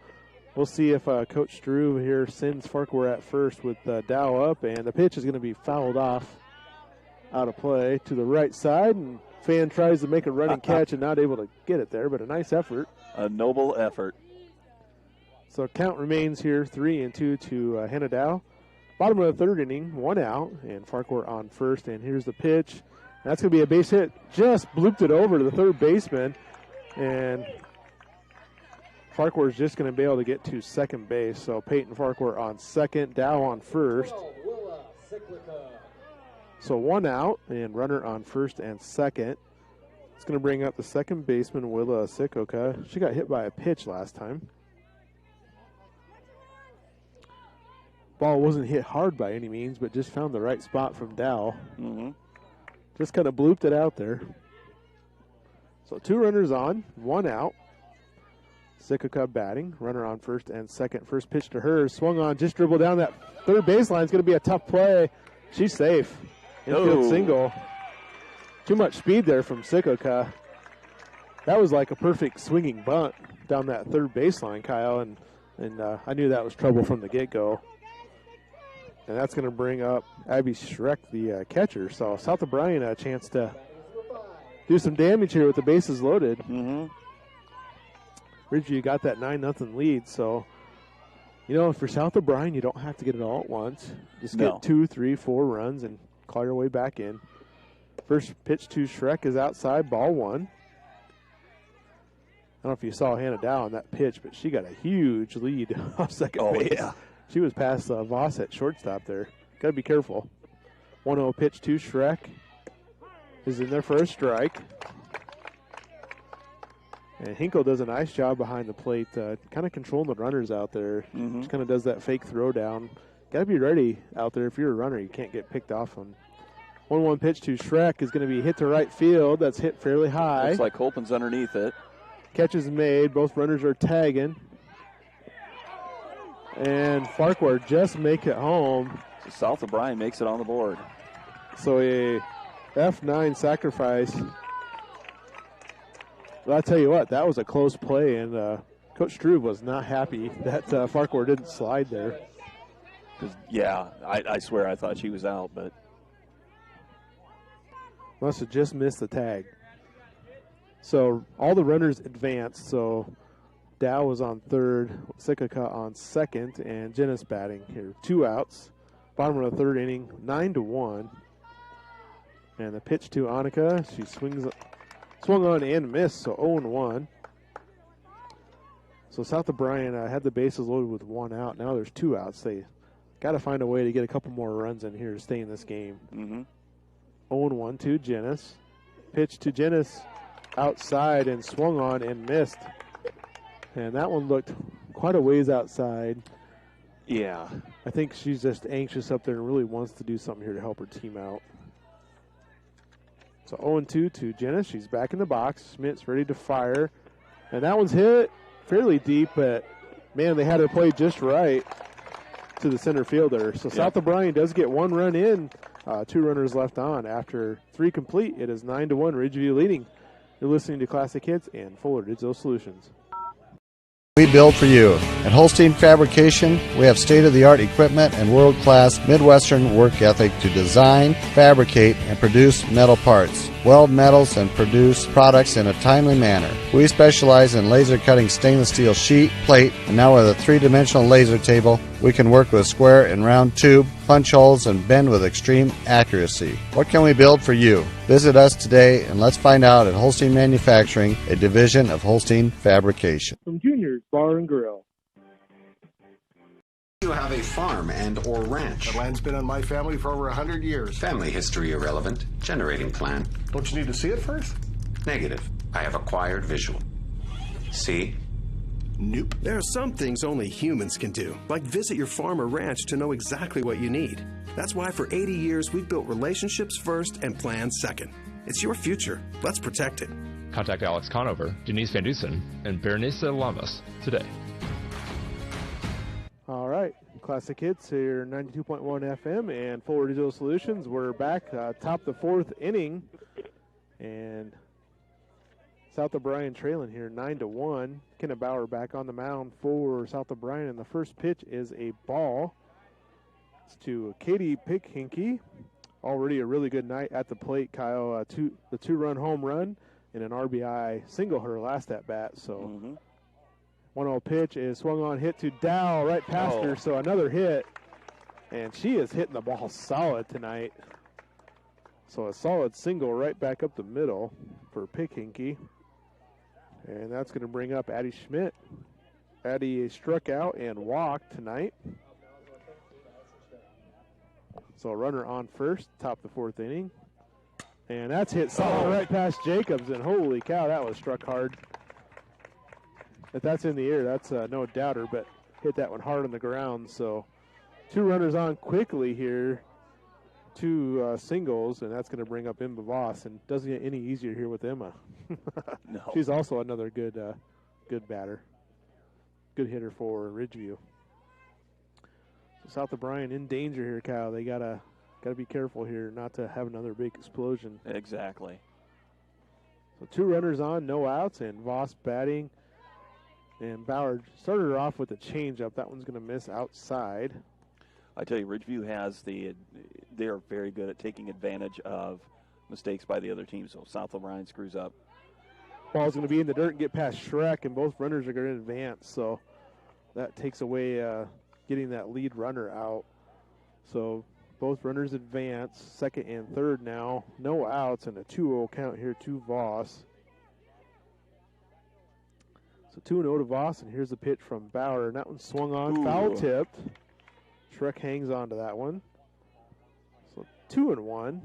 [SPEAKER 1] we'll see if Coach Drew here sends Farquhar at first with Dow up, and the pitch is going to be fouled off out of play to the right side, and Fan tries to make a running catch and not able to get it there, but a nice effort.
[SPEAKER 20] A noble effort.
[SPEAKER 1] So count remains here, 3-2 to Hannah Dow. Bottom of the third inning, 1 out, and Farquhar on first, and here's the pitch. That's going to be a base hit. Just blooped it over to the third baseman, and Farquhar's just going to be able to get to second base. So Peyton Farquhar on second, Dow on first. So 1 out, and runner on first and second. It's going to bring up the second baseman, Willa Sikoka. She got hit by a pitch last time. Ball wasn't hit hard by any means, but just found the right spot from Dow. Just kind of blooped it out there. So 2 runners on, 1 out. Sikoka batting, runner on first and second. First pitch to her, swung on, just dribbled down that third baseline. It's going to be a tough play. She's safe. Infield single. Too much speed there from Sikoka. That was like a perfect swinging bunt down that third baseline, Kyle, and I knew that was trouble from the get-go. And that's going to bring up Abby Schreck, the catcher. So South O'Brien a chance to do some damage here with the bases loaded. Ridgeview got that 9-0 lead. So, for South O'Brien, you don't have to get it all at once. Just get 2, 3, 4 runs and claw your way back in. First pitch to Schreck is outside, ball 1. I don't know if you saw Hannah Dow on that pitch, but she got a huge lead off second base.
[SPEAKER 20] Yeah.
[SPEAKER 1] She was past Voss at shortstop there. Got to be careful. 1-0 pitch to Schreck is in there for a strike. And Hinkle does a nice job behind the plate, kind of controlling the runners out there. Just kind of does that fake throw down. Got to be ready out there. If you're a runner, you can't get picked off on. 1-1 pitch to Schreck is going to be hit to right field. That's hit fairly high.
[SPEAKER 20] Looks like Holpen's underneath it.
[SPEAKER 1] Catch is made. Both runners are tagging. And Farquhar just make it home.
[SPEAKER 20] So South O'Brien makes it on the board.
[SPEAKER 1] So a F9 sacrifice. Well, I'll tell you what, that was a close play, and Coach Drew was not happy that Farquhar didn't slide there.
[SPEAKER 20] I swear I thought she was out, but
[SPEAKER 1] must have just missed the tag. So all the runners advanced, so Dow was on third, Sikoka on second, and Jennis batting here. 2 outs. Bottom of the third inning, 9-1. And the pitch to Annika. She swung on and missed, so 0-1. So South O'Brien had the bases loaded with 1 out. Now there's 2 outs. They got to find a way to get a couple more runs in here to stay in this game. 0-1 to Jennis. Pitch to Jennis outside and swung on and missed. And that one looked quite a ways outside.
[SPEAKER 20] Yeah.
[SPEAKER 1] I think she's just anxious up there and really wants to do something here to help her team out. So 0-2 to Jennis. She's back in the box. Schmidt's ready to fire. And that one's hit fairly deep, but, man, they had her play just right to the center fielder. So South O'Brien does get 1 run in. 2 runners left on. After 3 complete, it is 9-1. Ridgeview leading. You're listening to Classic Hits and Fuller Digital Solutions.
[SPEAKER 14] We build for you. At Holstein Fabrication, we have state-of-the-art equipment and world-class Midwestern work ethic to design, fabricate, and produce metal parts, weld metals, and produce products in a timely manner. We specialize in laser cutting stainless steel sheet, plate, and now with a 3-dimensional laser table, we can work with square and round tube, punch holes, and bend with extreme accuracy. What can we build for you? Visit us today and let's find out at Holstein Manufacturing, a division of Holstein Fabrication.
[SPEAKER 1] From Junior's Bar and Grill.
[SPEAKER 5] You have a farm and or ranch.
[SPEAKER 9] The land's been on my family for over 100 years.
[SPEAKER 5] Family history irrelevant. Generating plan.
[SPEAKER 9] Don't you need to see it first?
[SPEAKER 5] Negative. I have acquired visual. See?
[SPEAKER 7] Nope. There are some things only humans can do, like visit your farm or ranch to know exactly what you need. That's why for 80 years we've built relationships first and plans second. It's your future. Let's protect it.
[SPEAKER 8] Contact Alex Conover, Denise Van Dusen, and Berenice Lamas today.
[SPEAKER 1] All right. Classic Hits here, 92.1 FM and Fuller Digital Solutions. We're back, top the fourth inning, and South O'Brien trailing here 9-1. Kenna Bauer back on the mound for South O'Brien, and the first pitch is a ball. It's to Katie Pickinky. Already a really good night at the plate, Kyle. The two-run home run and an RBI single her last at bat. So 1-0 pitch is swung on, hit to Dow right past her. So another hit, and she is hitting the ball solid tonight. So a solid single right back up the middle for Pickinky. And that's going to bring up Addie Schmidt. Addie struck out and walked tonight. So a runner on first, top the fourth inning. And that's hit solid right past Jacobs, and holy cow, that was struck hard. If that's in the air, that's no doubter, but hit that one hard on the ground. So 2 runners on quickly here, 2 singles, and that's going to bring up Emma Voss, and doesn't get any easier here with Emma.
[SPEAKER 20] No.
[SPEAKER 1] She's also another good batter, good hitter for Ridgeview. South O'Brien in danger here, Kyle. They gotta be careful here not to have another big explosion.
[SPEAKER 20] Exactly.
[SPEAKER 1] So 2 runners on, no outs, and Voss batting. And Bauer started her off with a changeup. That one's going to miss outside.
[SPEAKER 20] I tell you, Ridgeview they are very good at taking advantage of mistakes by the other team. So South O'Brien screws up.
[SPEAKER 1] Ball's going to be in the dirt and get past Schreck, and both runners are going to advance. So that takes away getting that lead runner out. So both runners advance, second and third now. No outs and a 2-0 count here to Voss. So 2-0 to Voss, and here's the pitch from Bauer. And that one swung on, foul tipped. Schreck hangs on to that one. So 2-1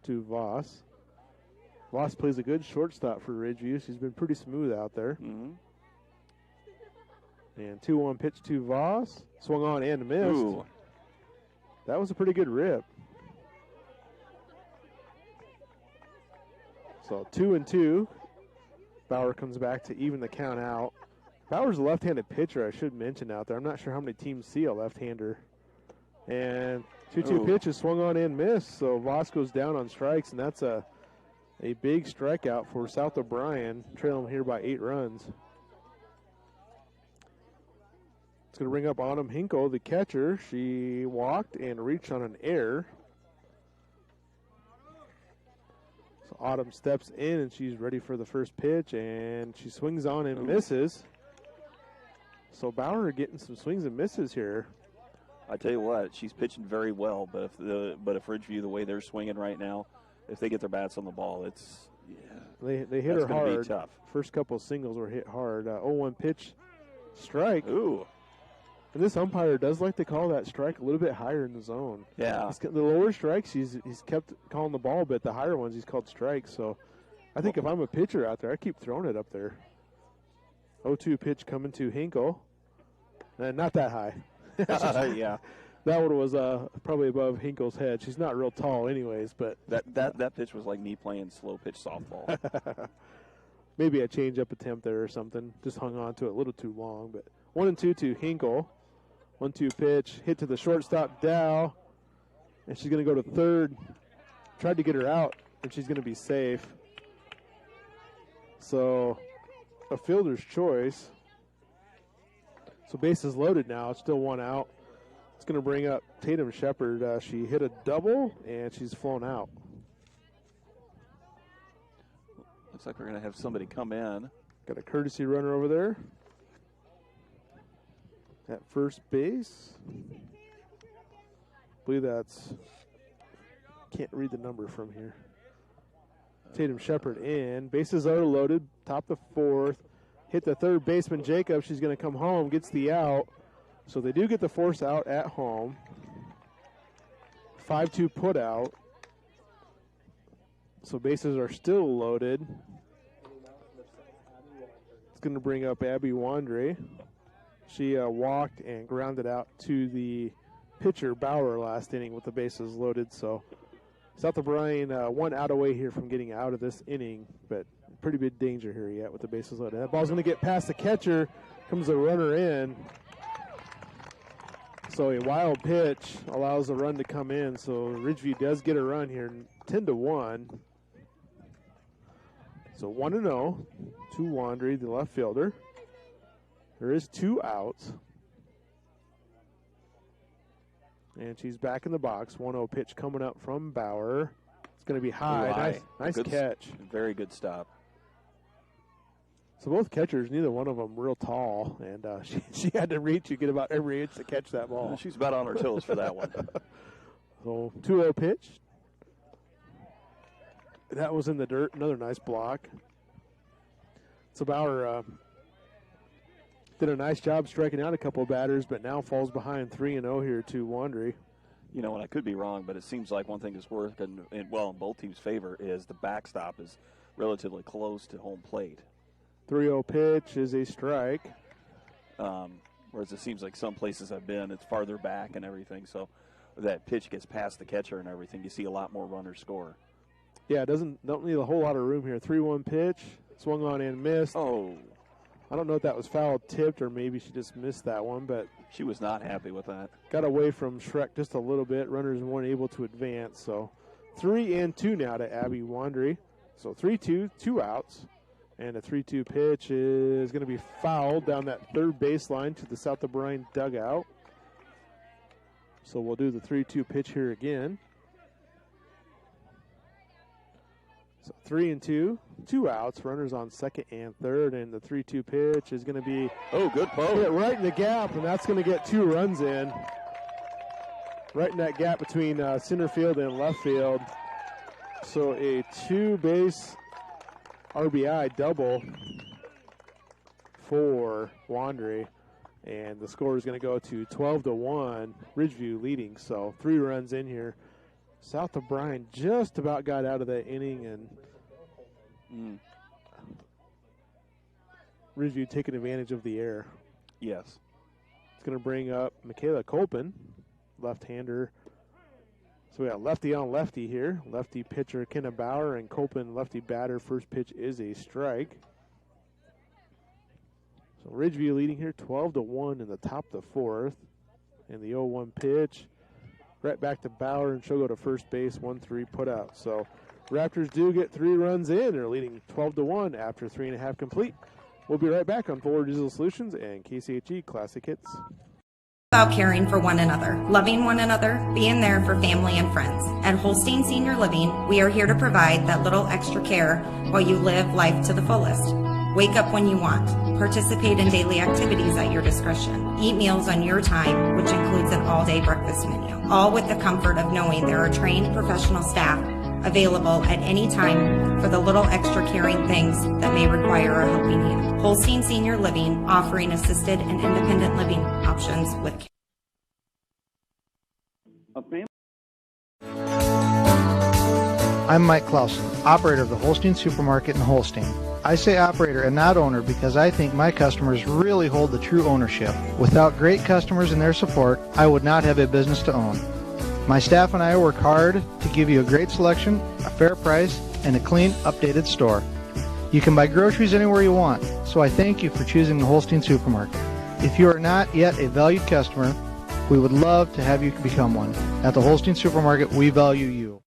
[SPEAKER 1] to Voss. Voss plays a good shortstop for Ridgeview. She's been pretty smooth out there. And 2-1 pitch to Voss. Swung on and missed.
[SPEAKER 20] Ooh.
[SPEAKER 1] That was a pretty good rip. So 2-2. Bauer comes back to even the count out. Bauer's a left-handed pitcher, I should mention out there. I'm not sure how many teams see a left-hander. And 2-2 pitch is swung on and missed. So Voss goes down on strikes, and that's a big strikeout for South O'Brien, trailing here by 8 runs. It's going to bring up Autumn Hinkle, the catcher. She walked and reached on an error. So Autumn steps in, and she's ready for the first pitch, and she swings on and misses. So Bauer getting some swings and misses here.
[SPEAKER 20] I tell you what, she's pitching very well, but if Ridgeview, the way they're swinging right now, if they get their bats on the ball,
[SPEAKER 1] they hit her hard.
[SPEAKER 20] Be tough.
[SPEAKER 1] First couple of singles were hit hard. 0-1 pitch, strike.
[SPEAKER 20] Ooh.
[SPEAKER 1] And this umpire does like to call that strike a little bit higher in the zone.
[SPEAKER 20] Yeah.
[SPEAKER 1] The lower strikes, he's kept calling the ball, but the higher ones he's called strikes. So I think if I'm a pitcher out there, I keep throwing it up there. 0-2 pitch coming to Hinkle. Not that high.
[SPEAKER 20] Yeah.
[SPEAKER 1] That one was probably above Hinkle's head. She's not real tall anyways, but
[SPEAKER 20] that pitch was like me playing slow pitch softball.
[SPEAKER 1] Maybe a change-up attempt there or something. Just hung on to it a little too long. But 1-2 to Hinkle. 1-2 pitch, hit to the shortstop, Dow. And she's going to go to third. Tried to get her out, and she's going to be safe. So a fielder's choice. So bases loaded now. It's still 1 out. It's going to bring up Tatum Shepard. She hit a double, and she's flown out.
[SPEAKER 20] Looks like we're going to have somebody come in.
[SPEAKER 1] Got a courtesy runner over there at first base. I believe that's, can't read the number from here. Tatum Shepard in. Bases are loaded. Top the fourth. Hit the third baseman, Jacob. She's going to come home. Gets the out. So they do get the force out at home. 5-2 put out. So bases are still loaded. It's going to bring up Abby Wandre. She walked and grounded out to the pitcher, Bauer, last inning with the bases loaded. So South O'Brien 1 out away here from getting out of this inning, but pretty big danger here yet with the bases loaded. That ball's going to get past the catcher. Comes the runner in. So a wild pitch allows the run to come in. So Ridgeview does get a run here, 10-1. So 1-0 to Wandry, the left fielder. There is 2 outs. And she's back in the box. 1-0 pitch coming up from Bauer. It's going to be high. Nice catch.
[SPEAKER 20] Very good stop.
[SPEAKER 1] So both catchers, neither one of them real tall, and she had to reach and get about every inch to catch that ball.
[SPEAKER 20] She's about on her toes for that one.
[SPEAKER 1] So 2-0 pitch. That was in the dirt. Another nice block. So Bauer did a nice job striking out a couple of batters, but now falls behind 3-0 here to Wandry.
[SPEAKER 20] You know, and I could be wrong, but it seems like one thing that's working in both teams' favor is the backstop is relatively close to home plate.
[SPEAKER 1] 3-0 pitch is a strike.
[SPEAKER 20] Whereas it seems like some places I've been, it's farther back and everything. So that pitch gets past the catcher and everything. You see a lot more runners score.
[SPEAKER 1] Yeah, don't need a whole lot of room here. 3-1 pitch, swung on and missed.
[SPEAKER 20] Oh.
[SPEAKER 1] I don't know if that was foul tipped or maybe she just missed that one, but
[SPEAKER 20] she was not happy with that.
[SPEAKER 1] Got away from Shrek just a little bit. Runners weren't able to advance. So 3-2 now to Abby Wandry. So 3-2, 2 outs. And a 3-2 pitch is going to be fouled down that third baseline to the South of Bryan dugout. So we'll do the 3-2 pitch here again. So 3-2, 2 outs, runners on second and third, and the 3-2 pitch is going to be
[SPEAKER 20] good poke.
[SPEAKER 1] Hit right in the gap, and that's going to get 2 runs in. Right in that gap between center field and left field. So a 2-base RBI double for Wandry, and the score is going to go to 12-1. Ridgeview leading, so 3 runs in here. South of Bryan just about got out of that inning, and Ridgeview taking advantage of the air.
[SPEAKER 20] Yes.
[SPEAKER 1] It's going to bring up Michaela Kolpin, left-hander. So we got lefty on lefty here. Lefty pitcher Kenna Bauer and Kolpin lefty batter. First pitch is a strike. So Ridgeview leading here 12-1 in the top of the 4th. And the 0-1 pitch. Right back to Bauer, and she'll go to first base, 1-3 put out. So Raptors do get 3 runs in. They're leading 12-1 after 3.5 complete. We'll be right back on Forward Digital Solutions and KCHE Classic Hits.
[SPEAKER 13] About caring for one another, loving one another, being there for family and friends. At Holstein Senior Living, we are here to provide that little extra care while you live life to the fullest. Wake up when you want. Participate in daily activities at your discretion. Eat meals on your time, which includes an all-day breakfast menu. All with the comfort of knowing there are trained professional staff available at any time for the little extra caring things that may require a helping hand. Holstein Senior Living, offering assisted and independent living options with care.
[SPEAKER 14] I'm Mike Clausen, operator of the Holstein Supermarket in Holstein. I say operator and not owner because I think my customers really hold the true ownership. Without great customers and their support, I would not have a business to own. My staff and I work hard to give you a great selection, a fair price, and a clean, updated store. You can buy groceries anywhere you want, so I thank you for choosing the Holstein Supermarket. If you are not yet a valued customer, we would love to have you become one. At the Holstein Supermarket, we value you.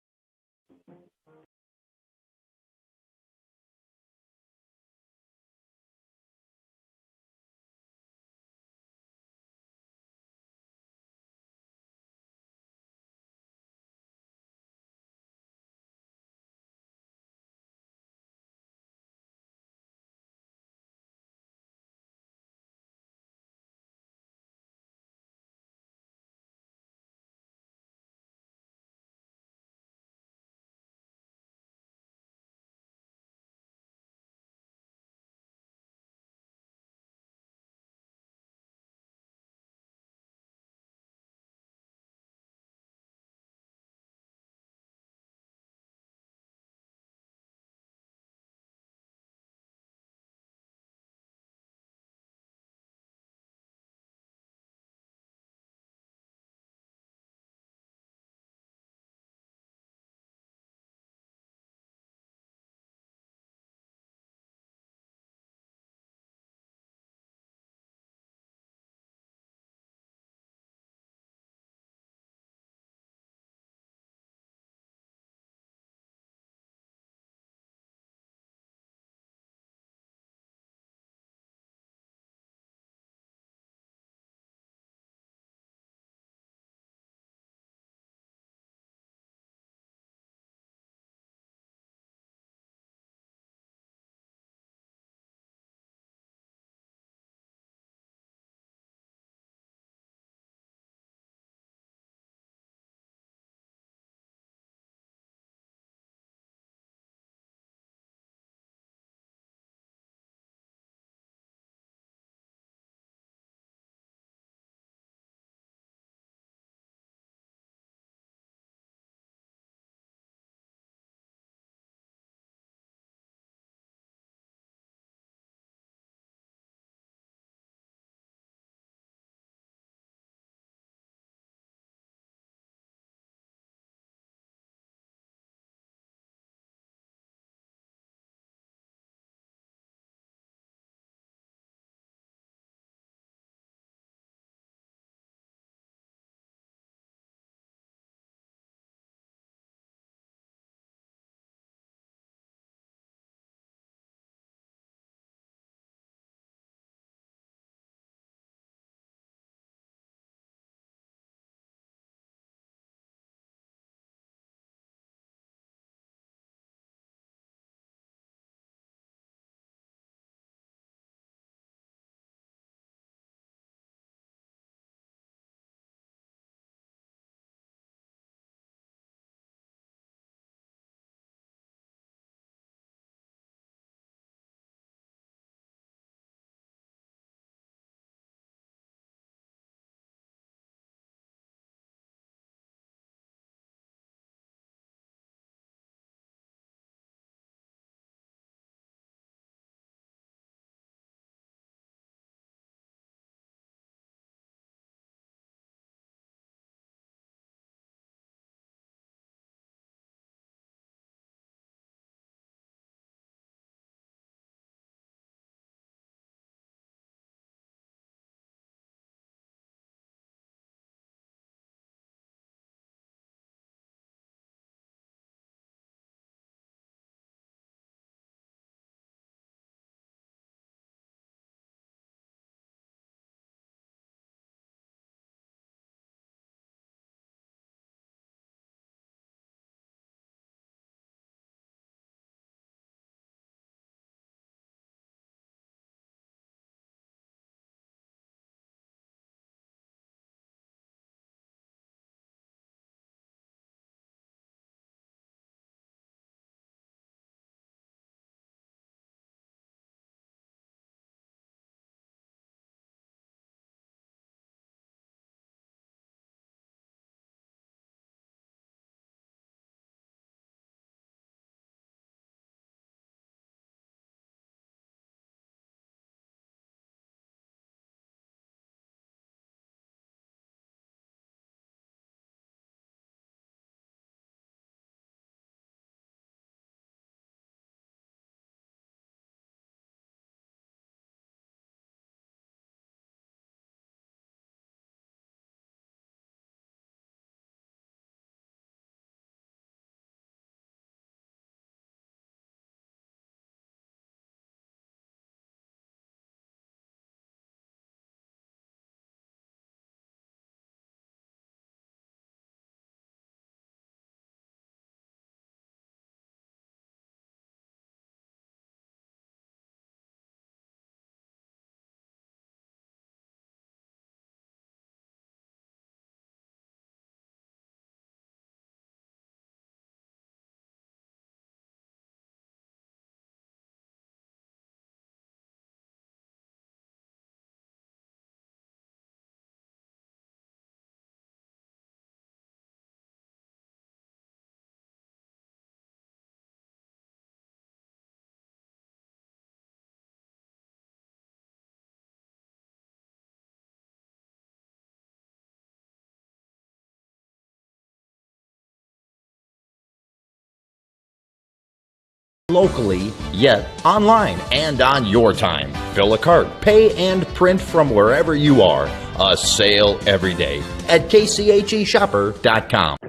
[SPEAKER 10] locally, yet online and on your time. Fill a cart, pay, and print from wherever you are. A sale every day at kcheshopper.com.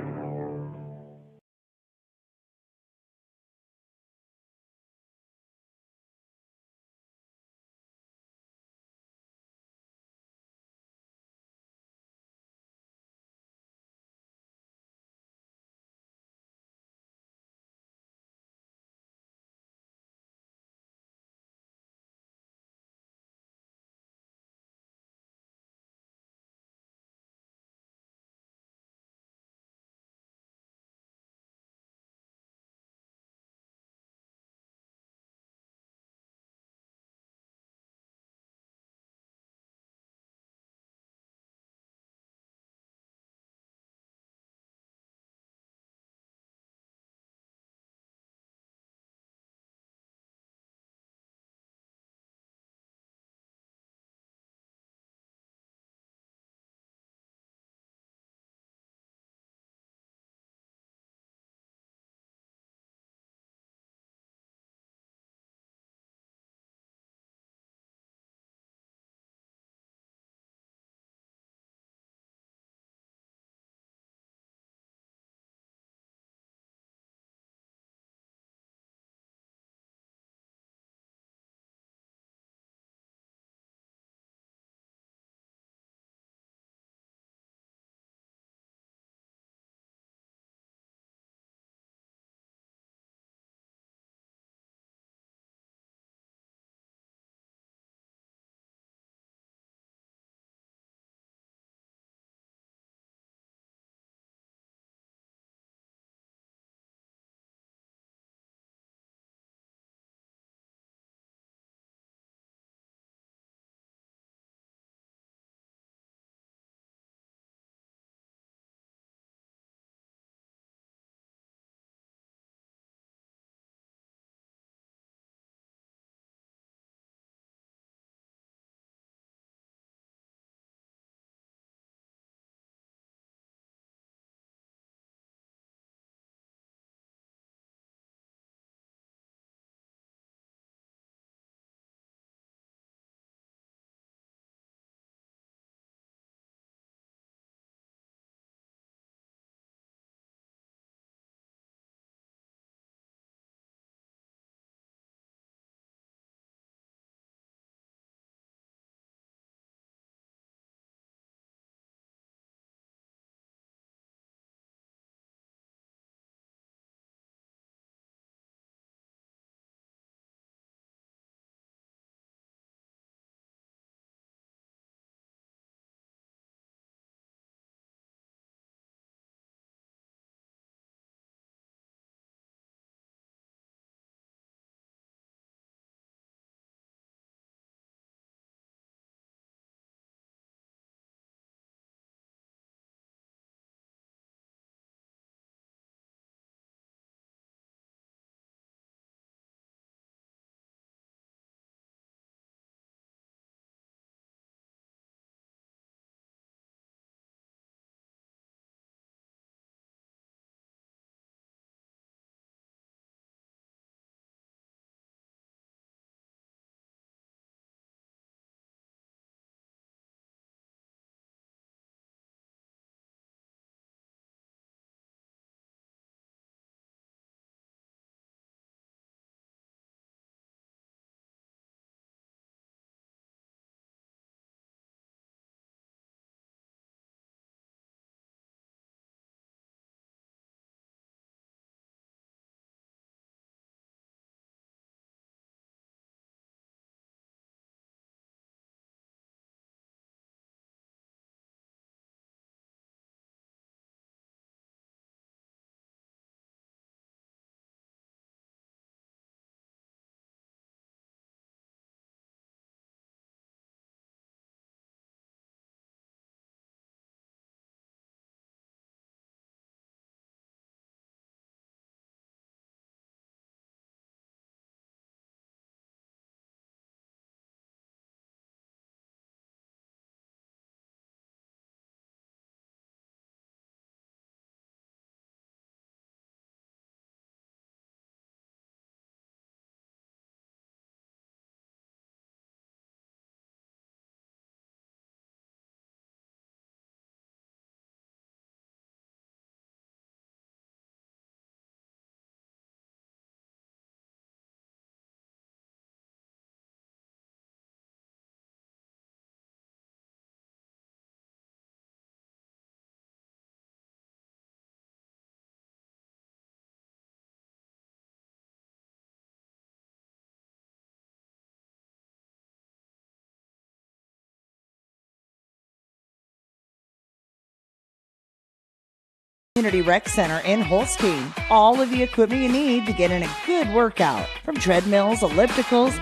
[SPEAKER 15] Community Rec Center in Holstein. All of the equipment you need to get in a good workout. From treadmills, ellipticals,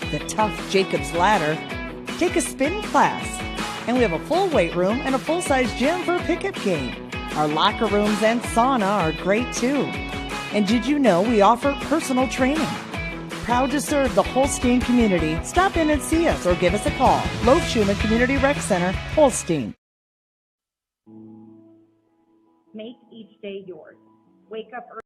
[SPEAKER 15] the tough Jacob's Ladder. Take a spin class. And we have a full weight room and a full-size gym for a pickup game. Our locker rooms and sauna are great too. And did you know we offer personal training? Proud to serve the Holstein community. Stop in and see us or give us a call. Loeb Schumann Community Rec Center, Holstein.
[SPEAKER 16] Make each day yours. Wake up early.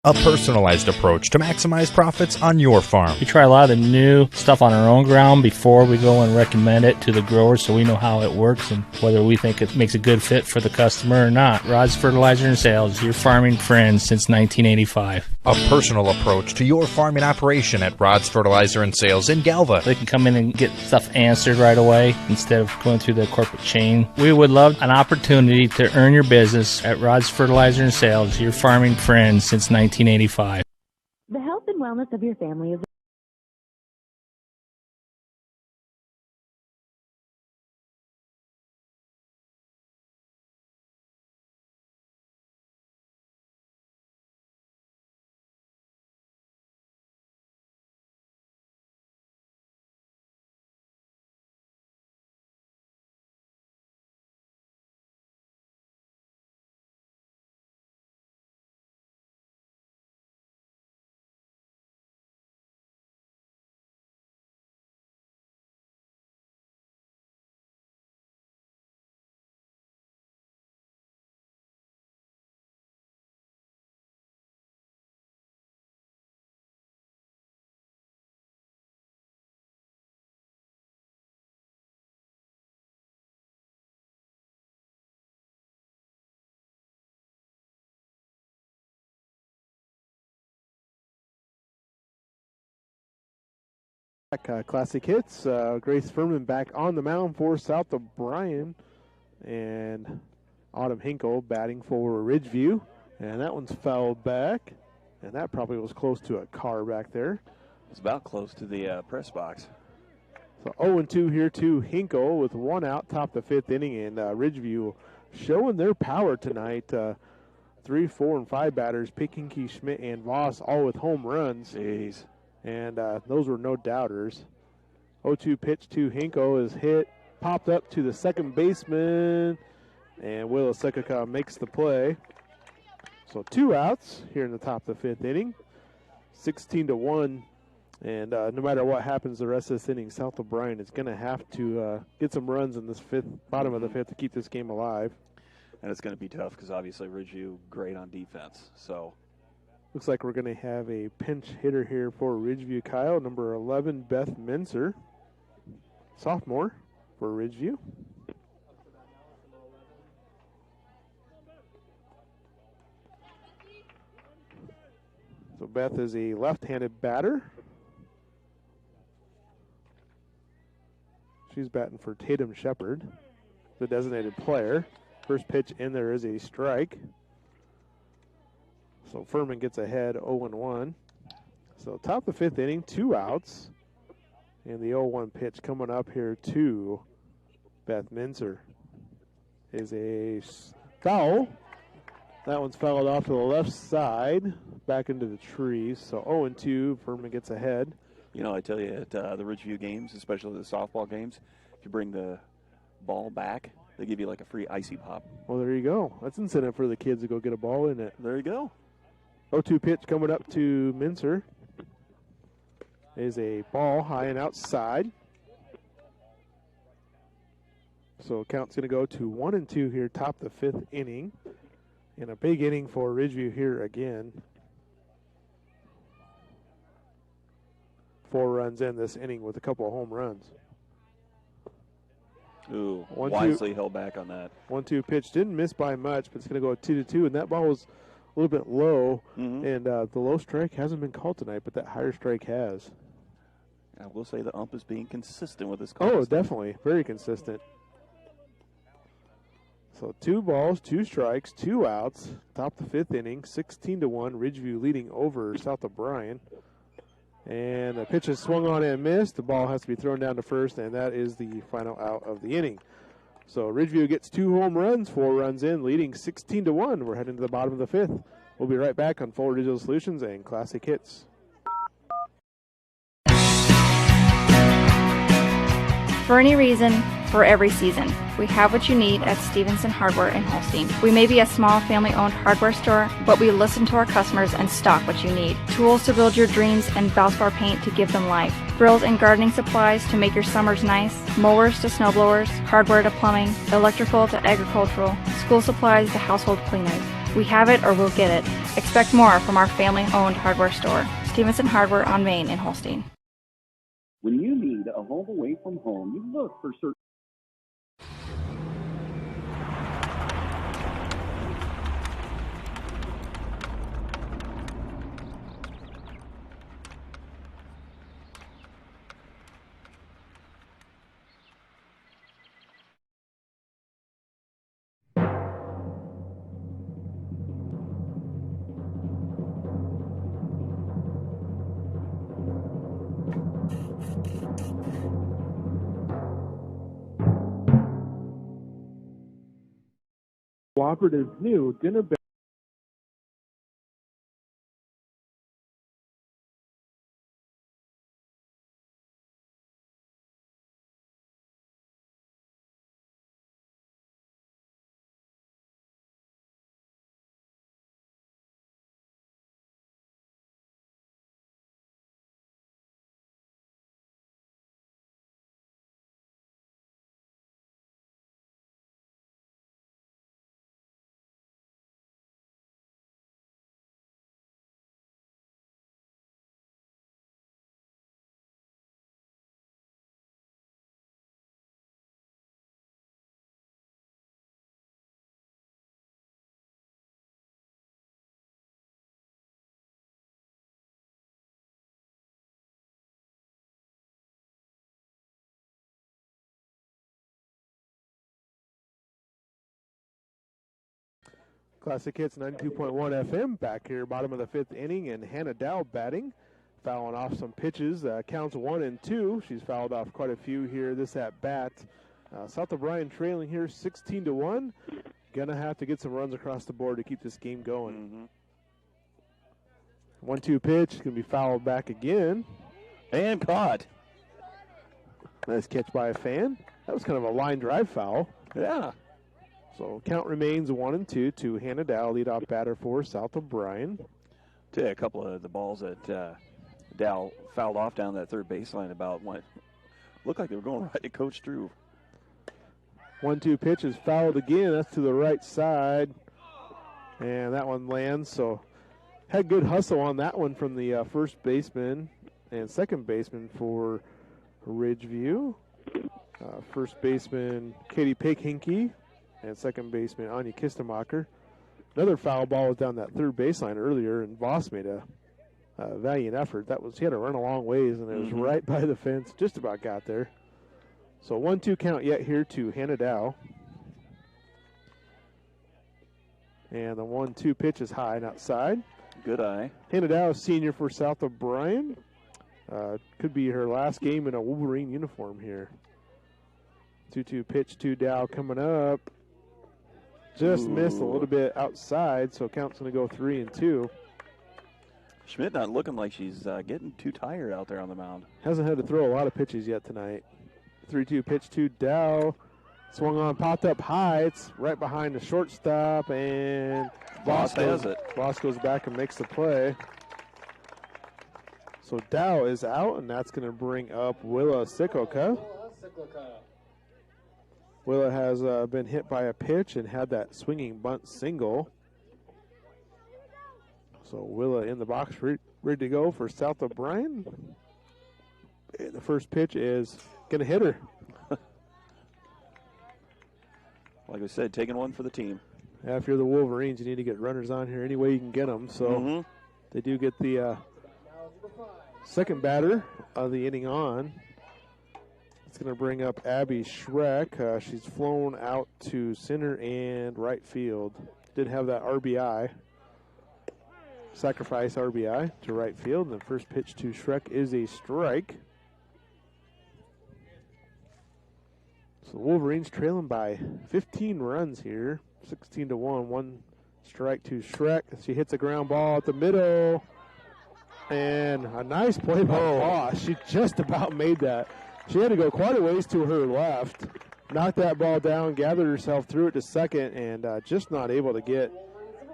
[SPEAKER 17] A personalized approach to maximize profits on your farm.
[SPEAKER 18] We try a lot of the new stuff on our own ground before we go and recommend it to the growers so we know how it works and whether we think it makes a good fit for the customer or not. Rod's Fertilizer and Sales, your farming friend since 1985.
[SPEAKER 17] A personal approach to your farming operation at Rod's Fertilizer and Sales in Galva.
[SPEAKER 18] They can come in and get stuff answered right away instead of going through the corporate chain. We would love an opportunity to earn your business at Rod's Fertilizer and Sales, your farming friend since 1985.
[SPEAKER 21] The health and wellness of your family is
[SPEAKER 1] Classic hits. Grace Furman back on the mound for South O'Brien. And Autumn Hinkle batting for Ridgeview. And that one's fouled back. And that probably was close to a car back there.
[SPEAKER 20] It's about close to the press box.
[SPEAKER 1] So 0-2 here to Hinkle with one out, top the fifth inning. And Ridgeview showing their power tonight. 3, 4, and 5 batters, Pickinky, Schmidt, and Voss, all with home runs.
[SPEAKER 20] Jeez.
[SPEAKER 1] And those were no doubters. 0-2 pitch to Hinkle is hit, popped up to the second baseman, and Willa Sekaka makes the play. So 2 outs here in the top of the fifth inning, 16-1. And no matter what happens the rest of this inning, South O'Brien is going to have to get some runs in this bottom of the fifth to keep this game alive.
[SPEAKER 20] And it's going to be tough because obviously Ridgeview great on defense. So
[SPEAKER 1] looks like we're going to have a pinch hitter here for Ridgeview, Kyle. Number 11, Beth Mincer, sophomore for Ridgeview. So Beth is a left-handed batter. She's batting for Tatum Shepard, the designated player. First pitch in there is a strike. So Furman gets ahead 0-1. So top of the fifth inning, 2 outs. And the 0-1 pitch coming up here to Beth Mincer is a foul. That one's fouled off to the left side, back into the trees. So 0-2, Furman gets ahead.
[SPEAKER 20] You know, I tell you, at the Ridgeview games, especially the softball games, if you bring the ball back, they give you like a free icy pop.
[SPEAKER 1] Well, there you go. That's incentive for the kids to go get a ball in it.
[SPEAKER 20] There you go.
[SPEAKER 1] 0-2 pitch coming up to Mincer is a ball high and outside. So count's going to go to 1-2 here, top the fifth inning. And a big inning for Ridgeview here again. 4 runs in this inning with a couple of home runs.
[SPEAKER 20] Ooh, wisely held back on that.
[SPEAKER 1] 1-2 pitch didn't miss by much, but it's going to go 2-2, and that ball was a little bit low, and the low strike hasn't been called tonight, but that higher strike has.
[SPEAKER 20] I will say the ump is being consistent with his calls.
[SPEAKER 1] Oh, definitely. Very consistent. So 2 balls, 2 strikes, 2 outs, top the fifth inning, 16-1, Ridgeview leading over South O'Brien. And the pitch is swung on and missed. The ball has to be thrown down to first, and that is the final out of the inning. So Ridgeview gets 2 home runs, 4 runs in, leading 16-1. We're heading to the bottom of the 5th. We'll be right back on Fuller Digital Solutions and Classic Hits.
[SPEAKER 3] For any reason, for every season, we have what you need at Stevenson Hardware in Holstein. We may be a small family-owned hardware store, but we listen to our customers and stock what you need. Tools to build your dreams and Valspar paint to give them life. Grills and gardening supplies to make your summers nice. Mowers to snowblowers, hardware to plumbing, electrical to agricultural, school supplies to household cleaners. We have it or we'll get it. Expect more from our family-owned hardware store. Stevenson Hardware on Main in Holstein.
[SPEAKER 12] When you need a home away from home, you look for certain.
[SPEAKER 1] Cooperative's new dinner bell. Classic Hits 92.1 FM back here, bottom of the 5th inning, and Hannah Dow batting, fouling off some pitches. Counts 1 and 2. She's fouled off quite a few here this at bat. South O'Brien trailing here 16-1. Gonna have to get some runs across the board to keep this game going. 1-2 pitch, gonna be fouled back again.
[SPEAKER 20] And caught.
[SPEAKER 1] Nice catch by a fan. That was kind of a line drive foul.
[SPEAKER 20] Yeah.
[SPEAKER 1] So count remains 1 and 2 to Hannah Dow, leadoff batter for South O'Brien.
[SPEAKER 20] Tell you, a couple of the balls that Dow fouled off down that third baseline looked like they were going right to Coach Drew.
[SPEAKER 1] 1-2 pitch is fouled again. That's to the right side. And that one lands. So had good hustle on that one from the first baseman and second baseman for Ridgeview. First baseman Katie Pig-Hinke and second baseman Anya Kistemacher. Another foul ball was down that third baseline earlier, and Voss made a valiant effort. He had to run a long ways, and it was right by the fence. Just about got there. So 1-2 count yet here to Hannah Dow. And the 1-2 pitch is high and outside.
[SPEAKER 20] Good eye.
[SPEAKER 1] Hannah Dow, senior for South O'Brien. Could be her last game in a Wolverine uniform here. 2-2 pitch to Dow coming up. Just missed a little bit outside, so count's going to go 3 and 2.
[SPEAKER 20] Schmidt not looking like she's getting too tired out there on the mound.
[SPEAKER 1] Hasn't had to throw a lot of pitches yet tonight. 3-2 pitch to Dow. Swung on, popped up high. It's right behind the shortstop, and
[SPEAKER 20] Voss has it.
[SPEAKER 1] Voss goes back and makes the play. So Dow is out, and that's going to bring up Willa Sikoka. Willa has been hit by a pitch and had that swinging bunt single. So Willa in the box, ready to go for South O'Brien. And the first pitch is going to hit her.
[SPEAKER 20] Like I said, taking one for the team.
[SPEAKER 1] Yeah, if you're the Wolverines, you need to get runners on here any way you can get them. So they do get the second batter of the inning on. It's going to bring up Abby Schreck. She's flown out to center and right field. Did have that RBI. Sacrifice RBI to right field. And the first pitch to Schreck is a strike. So the Wolverines trailing by 15 runs here, 16-1. 1 strike to Shrek. She hits a ground ball at the middle. And a nice play by Voss. She just about made that. She had to go quite a ways to her left. Knocked that ball down, gathered herself through it to second, and just not able to get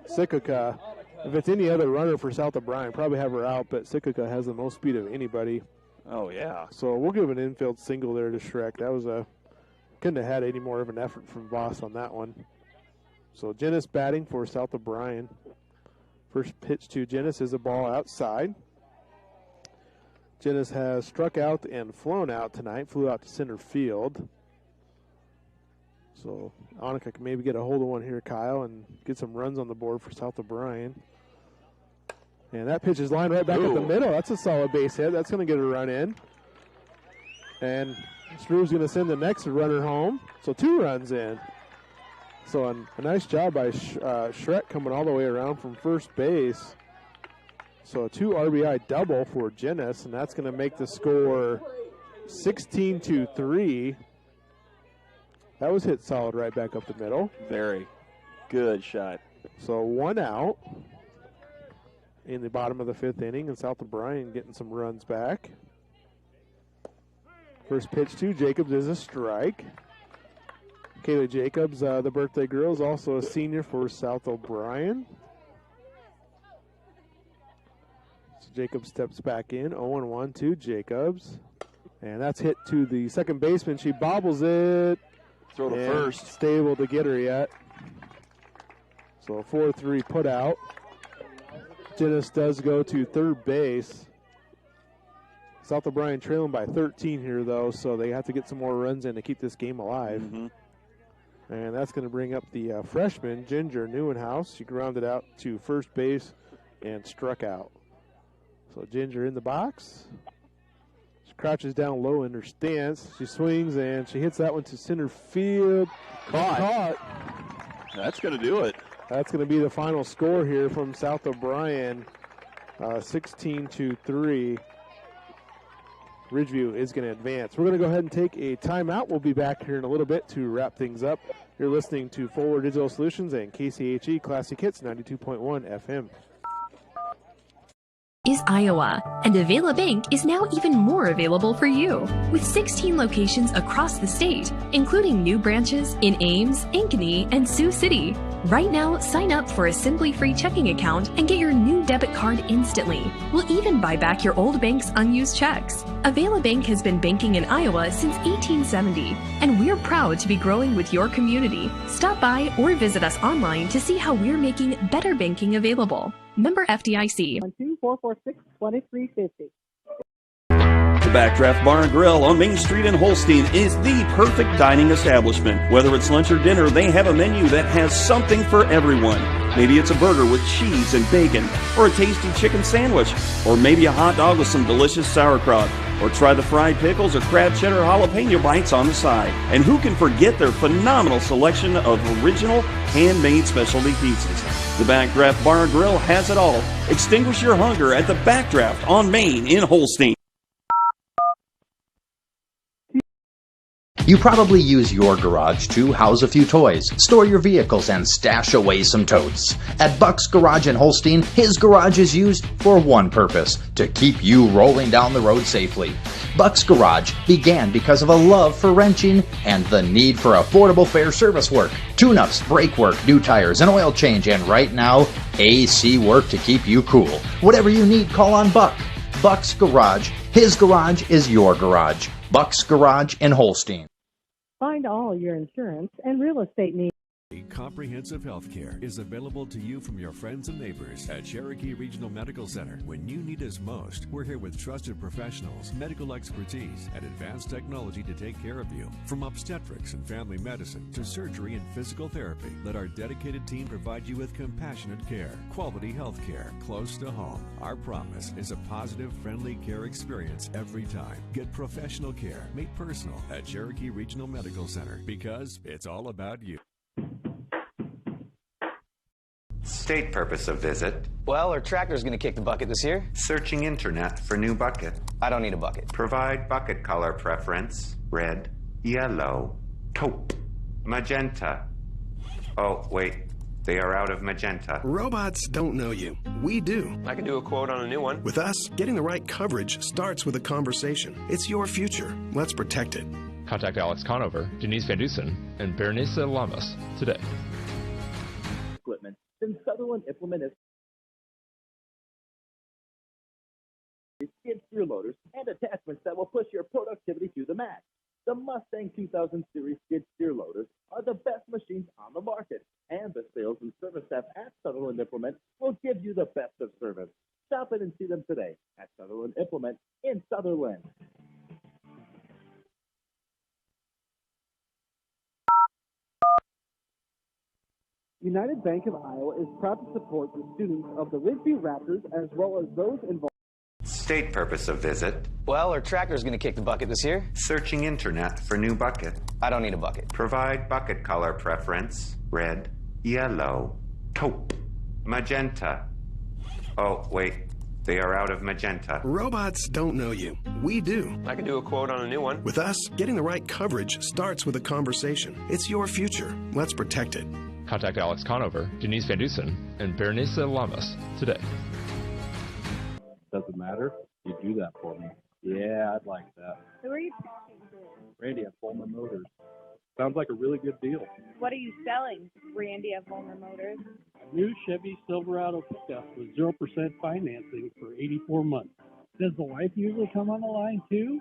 [SPEAKER 1] Sikika. If it's any other runner for South O'Brien, probably have her out, but Sikika has the most speed of anybody.
[SPEAKER 20] Oh, yeah.
[SPEAKER 1] So we'll give an infield single there to Shrek. That was couldn't have had any more of an effort from Voss on that one. So Jennis batting for South O'Brien. First pitch to Jennis is a ball outside. Jennis has struck out and flown out tonight, flew out to center field. So Annika can maybe get a hold of one here, Kyle, and get some runs on the board for South O'Brien. And that pitch is lined right back up the middle. That's a solid base hit. That's going to get a run in. And Struve's going to send the next runner home. So 2 runs in. So a nice job by Shrek coming all the way around from first base. So a 2 RBI double for Jennis, and that's going to make the score 16-3. That was hit solid right back up the middle.
[SPEAKER 20] Very good shot.
[SPEAKER 1] So 1 out in the bottom of the 5th inning, and South O'Brien getting some runs back. First pitch to Jacobs is a strike. Kaylee Jacobs, the birthday girl, is also a senior for South O'Brien. So Jacobs steps back in, 0-1 to Jacobs. And that's hit to the second baseman. She bobbles it.
[SPEAKER 20] Throw to first.
[SPEAKER 1] Stable to get her yet. So a 4-3 put out. Jennis does go to third base. South O'Brien trailing by 13 here, though, so they have to get some more runs in to keep this game alive. And that's going to bring up the freshman, Ginger Neuenhaus. She grounded out to first base and struck out. So Ginger in the box. She crouches down low in her stance. She swings, and she hits that one to center field. Caught.
[SPEAKER 20] That's going to do it.
[SPEAKER 1] That's going to be the final score here from South O'Brien, 16-3. Ridgeview is going to advance. We're going to go ahead and take a timeout. We'll be back here in a little bit to wrap things up. You're listening to Forward Digital Solutions and KCHE Classic Hits 92.1 FM.
[SPEAKER 6] Is Iowa, and Avila Bank is now even more available for you. With 16 locations across the state, including new branches in Ames, Ankeny, and Sioux City. Right now, sign up for a Simply Free checking account and get your new debit card instantly. We'll even buy back your old bank's unused checks. Avila Bank has been banking in Iowa since 1870, and we're proud to be growing with your community. Stop by or visit us online to see how we're making better banking available. Member FDIC.
[SPEAKER 4] 1-2-446-2350.
[SPEAKER 2] The Backdraft Bar and Grill on Main Street in Holstein is the perfect dining establishment. Whether it's lunch or dinner, they have a menu that has something for everyone. Maybe it's a burger with cheese and bacon, or a tasty chicken sandwich, or maybe a hot dog with some delicious sauerkraut, or try the fried pickles or crab cheddar jalapeno bites on the side. And who can forget their phenomenal selection of original handmade specialty pizzas? The Backdraft Bar and Grill has it all. Extinguish your hunger at the Backdraft on Main in Holstein.
[SPEAKER 10] You probably use your garage to house a few toys, store your vehicles, and stash away some totes. At Buck's Garage in Holstein, his garage is used for one purpose: to keep you rolling down the road safely. Buck's Garage began because of a love for wrenching and the need for affordable fair service work. Tune-ups, brake work, new tires, an oil change, and right now, AC work to keep you cool. Whatever you need, call on Buck. Buck's Garage. His garage is your garage. Buck's Garage in Holstein.
[SPEAKER 4] Find all your insurance and real estate needs.
[SPEAKER 11] Comprehensive health care is available to you from your friends and neighbors at Cherokee Regional Medical Center. When you need us most, we're here with trusted professionals, medical expertise, and advanced technology to take care of you. From obstetrics and family medicine to surgery and physical therapy, let our dedicated team provide you with compassionate care, quality health care close to home. Our promise is a positive, friendly care experience every time. Get professional care made personal at Cherokee Regional Medical Center, because it's all about you.
[SPEAKER 5] State purpose of visit.
[SPEAKER 19] Well, our tractor's going to kick the bucket this year.
[SPEAKER 5] Searching internet for new bucket.
[SPEAKER 19] I don't need a bucket.
[SPEAKER 5] Provide bucket color preference. Red, yellow, taupe, magenta. Oh, wait. They are out of magenta.
[SPEAKER 7] Robots don't know you. We do.
[SPEAKER 19] I can do a quote on a new one.
[SPEAKER 7] With us, getting the right coverage starts with a conversation. It's your future. Let's protect it.
[SPEAKER 8] Contact Alex Conover, Denise Van Dusen, and Berenice Lamas today.
[SPEAKER 12] Equipment. Then Sutherland implemented skid steer loaders and attachments that will push your productivity to the max. The Mustang 2000 Series skid steer loaders are the best machines on the market, and the sales and service staff at Sutherland Implement will give you the best of service. Stop in and see them today at Sutherland Implement in Sutherland.
[SPEAKER 9] United Bank of Iowa is proud to support the students of the Ridgeview Raptors as well as those involved.
[SPEAKER 5] State purpose of visit.
[SPEAKER 19] Well, our tractor's going to kick the bucket this year.
[SPEAKER 5] Searching internet for new bucket.
[SPEAKER 19] I don't need a bucket.
[SPEAKER 5] Provide bucket color preference. Red, yellow, taupe, magenta. Oh, wait. They are out of magenta.
[SPEAKER 7] Robots don't know you. We do.
[SPEAKER 19] I can do a quote on a new one.
[SPEAKER 7] With us, getting the right coverage starts with a conversation. It's your future. Let's protect it.
[SPEAKER 8] Contact Alex Conover, Denise Van Dusen, and Berenice Lamas today.
[SPEAKER 22] Doesn't matter. You do that for me. Yeah, I'd like that.
[SPEAKER 16] Who are you talking to?
[SPEAKER 22] Randy at Fulmer Motors. Sounds like a really good deal.
[SPEAKER 16] What are you selling, Randy at Fulmer Motors?
[SPEAKER 22] A new Chevy Silverado pickup with 0% financing for 84 months. Does the wife usually come on the line too?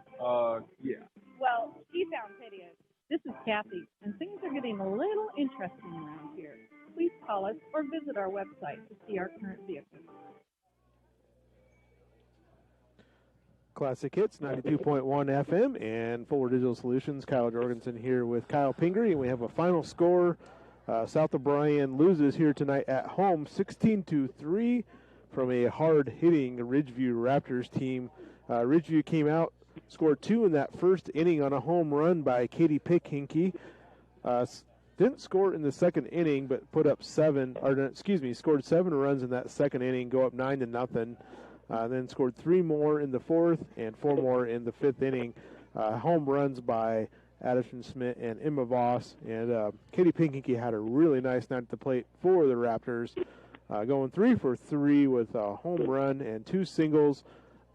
[SPEAKER 22] Yeah.
[SPEAKER 16] Well, she found videos. This is Kathy, and things are getting a little interesting around here. Please call us or visit our website to see our current vehicles.
[SPEAKER 1] Classic Hits, 92.1 FM, and Fuller Digital Solutions. Kyle Jorgensen here with Kyle Pingree, and we have a final score. South O'Brien loses here tonight at home, 16-3, from a hard-hitting Ridgeview Raptors team. Ridgeview came out, scored 2 in that first inning on a home run by Katie Pickinky. Didn't score in the second inning, but put up scored 7 runs in that second inning, go up 9-0. Then scored 3 more in the fourth and 4 more in the fifth inning. Home runs by Addison Smith and Emma Voss. And Katie Pinkinky had a really nice night at the plate for the Raptors, going 3 for 3 with a home run and 2 singles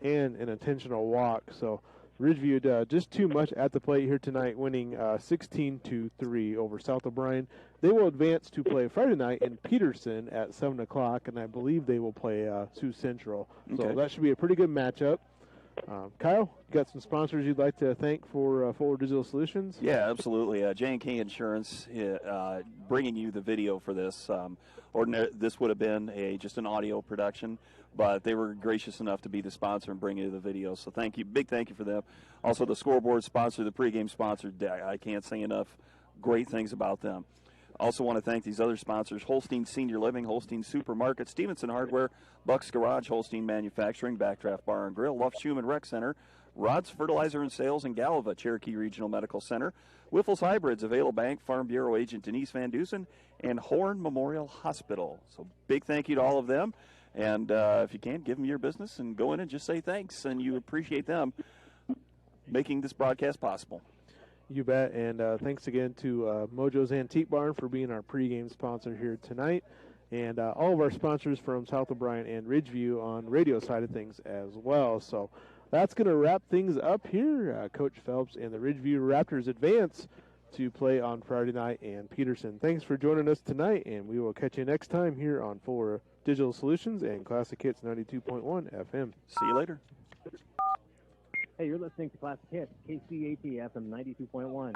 [SPEAKER 1] and an intentional walk. So Ridgeview just too much at the plate here tonight, winning 16-3 over South O'Brien. They will advance to play Friday night in Peterson at 7 o'clock, and I believe they will play Sioux Central. So that should be a pretty good matchup. Kyle, you got some sponsors you'd like to thank for Forward Digital Solutions?
[SPEAKER 20] Yeah, absolutely. J&K Insurance bringing you the video for this. This would have been just an audio production, but they were gracious enough to be the sponsor and bring you the video. So thank you. Big thank you for them. Also, the scoreboard sponsor, the pregame sponsor, I can't say enough great things about them. Also want to thank these other sponsors: Holstein Senior Living, Holstein Supermarket, Stevenson Hardware, Buck's Garage, Holstein Manufacturing, Backdraft Bar and Grill, Luff Schumann Rec Center, Rod's Fertilizer and Sales in Galva, Cherokee Regional Medical Center, Wiffles Hybrids, Avail Bank, Farm Bureau Agent Denise Van Dusen, and Horn Memorial Hospital. So big thank you to all of them. And if you can, give them your business and go in and just say thanks, and you appreciate them making this broadcast possible.
[SPEAKER 1] You bet, and thanks again to Mojo's Antique Barn for being our pregame sponsor here tonight, and all of our sponsors from South O'Brien and Ridgeview on radio side of things as well. So that's going to wrap things up here. Coach Phelps and the Ridgeview Raptors advance to play on Friday night in Peterson. Thanks for joining us tonight, and we will catch you next time here on Fuller Digital Solutions and Classic Hits 92.1 FM.
[SPEAKER 20] See you later.
[SPEAKER 9] Hey, you're listening to Classic Hits, KCAT FM 92.1.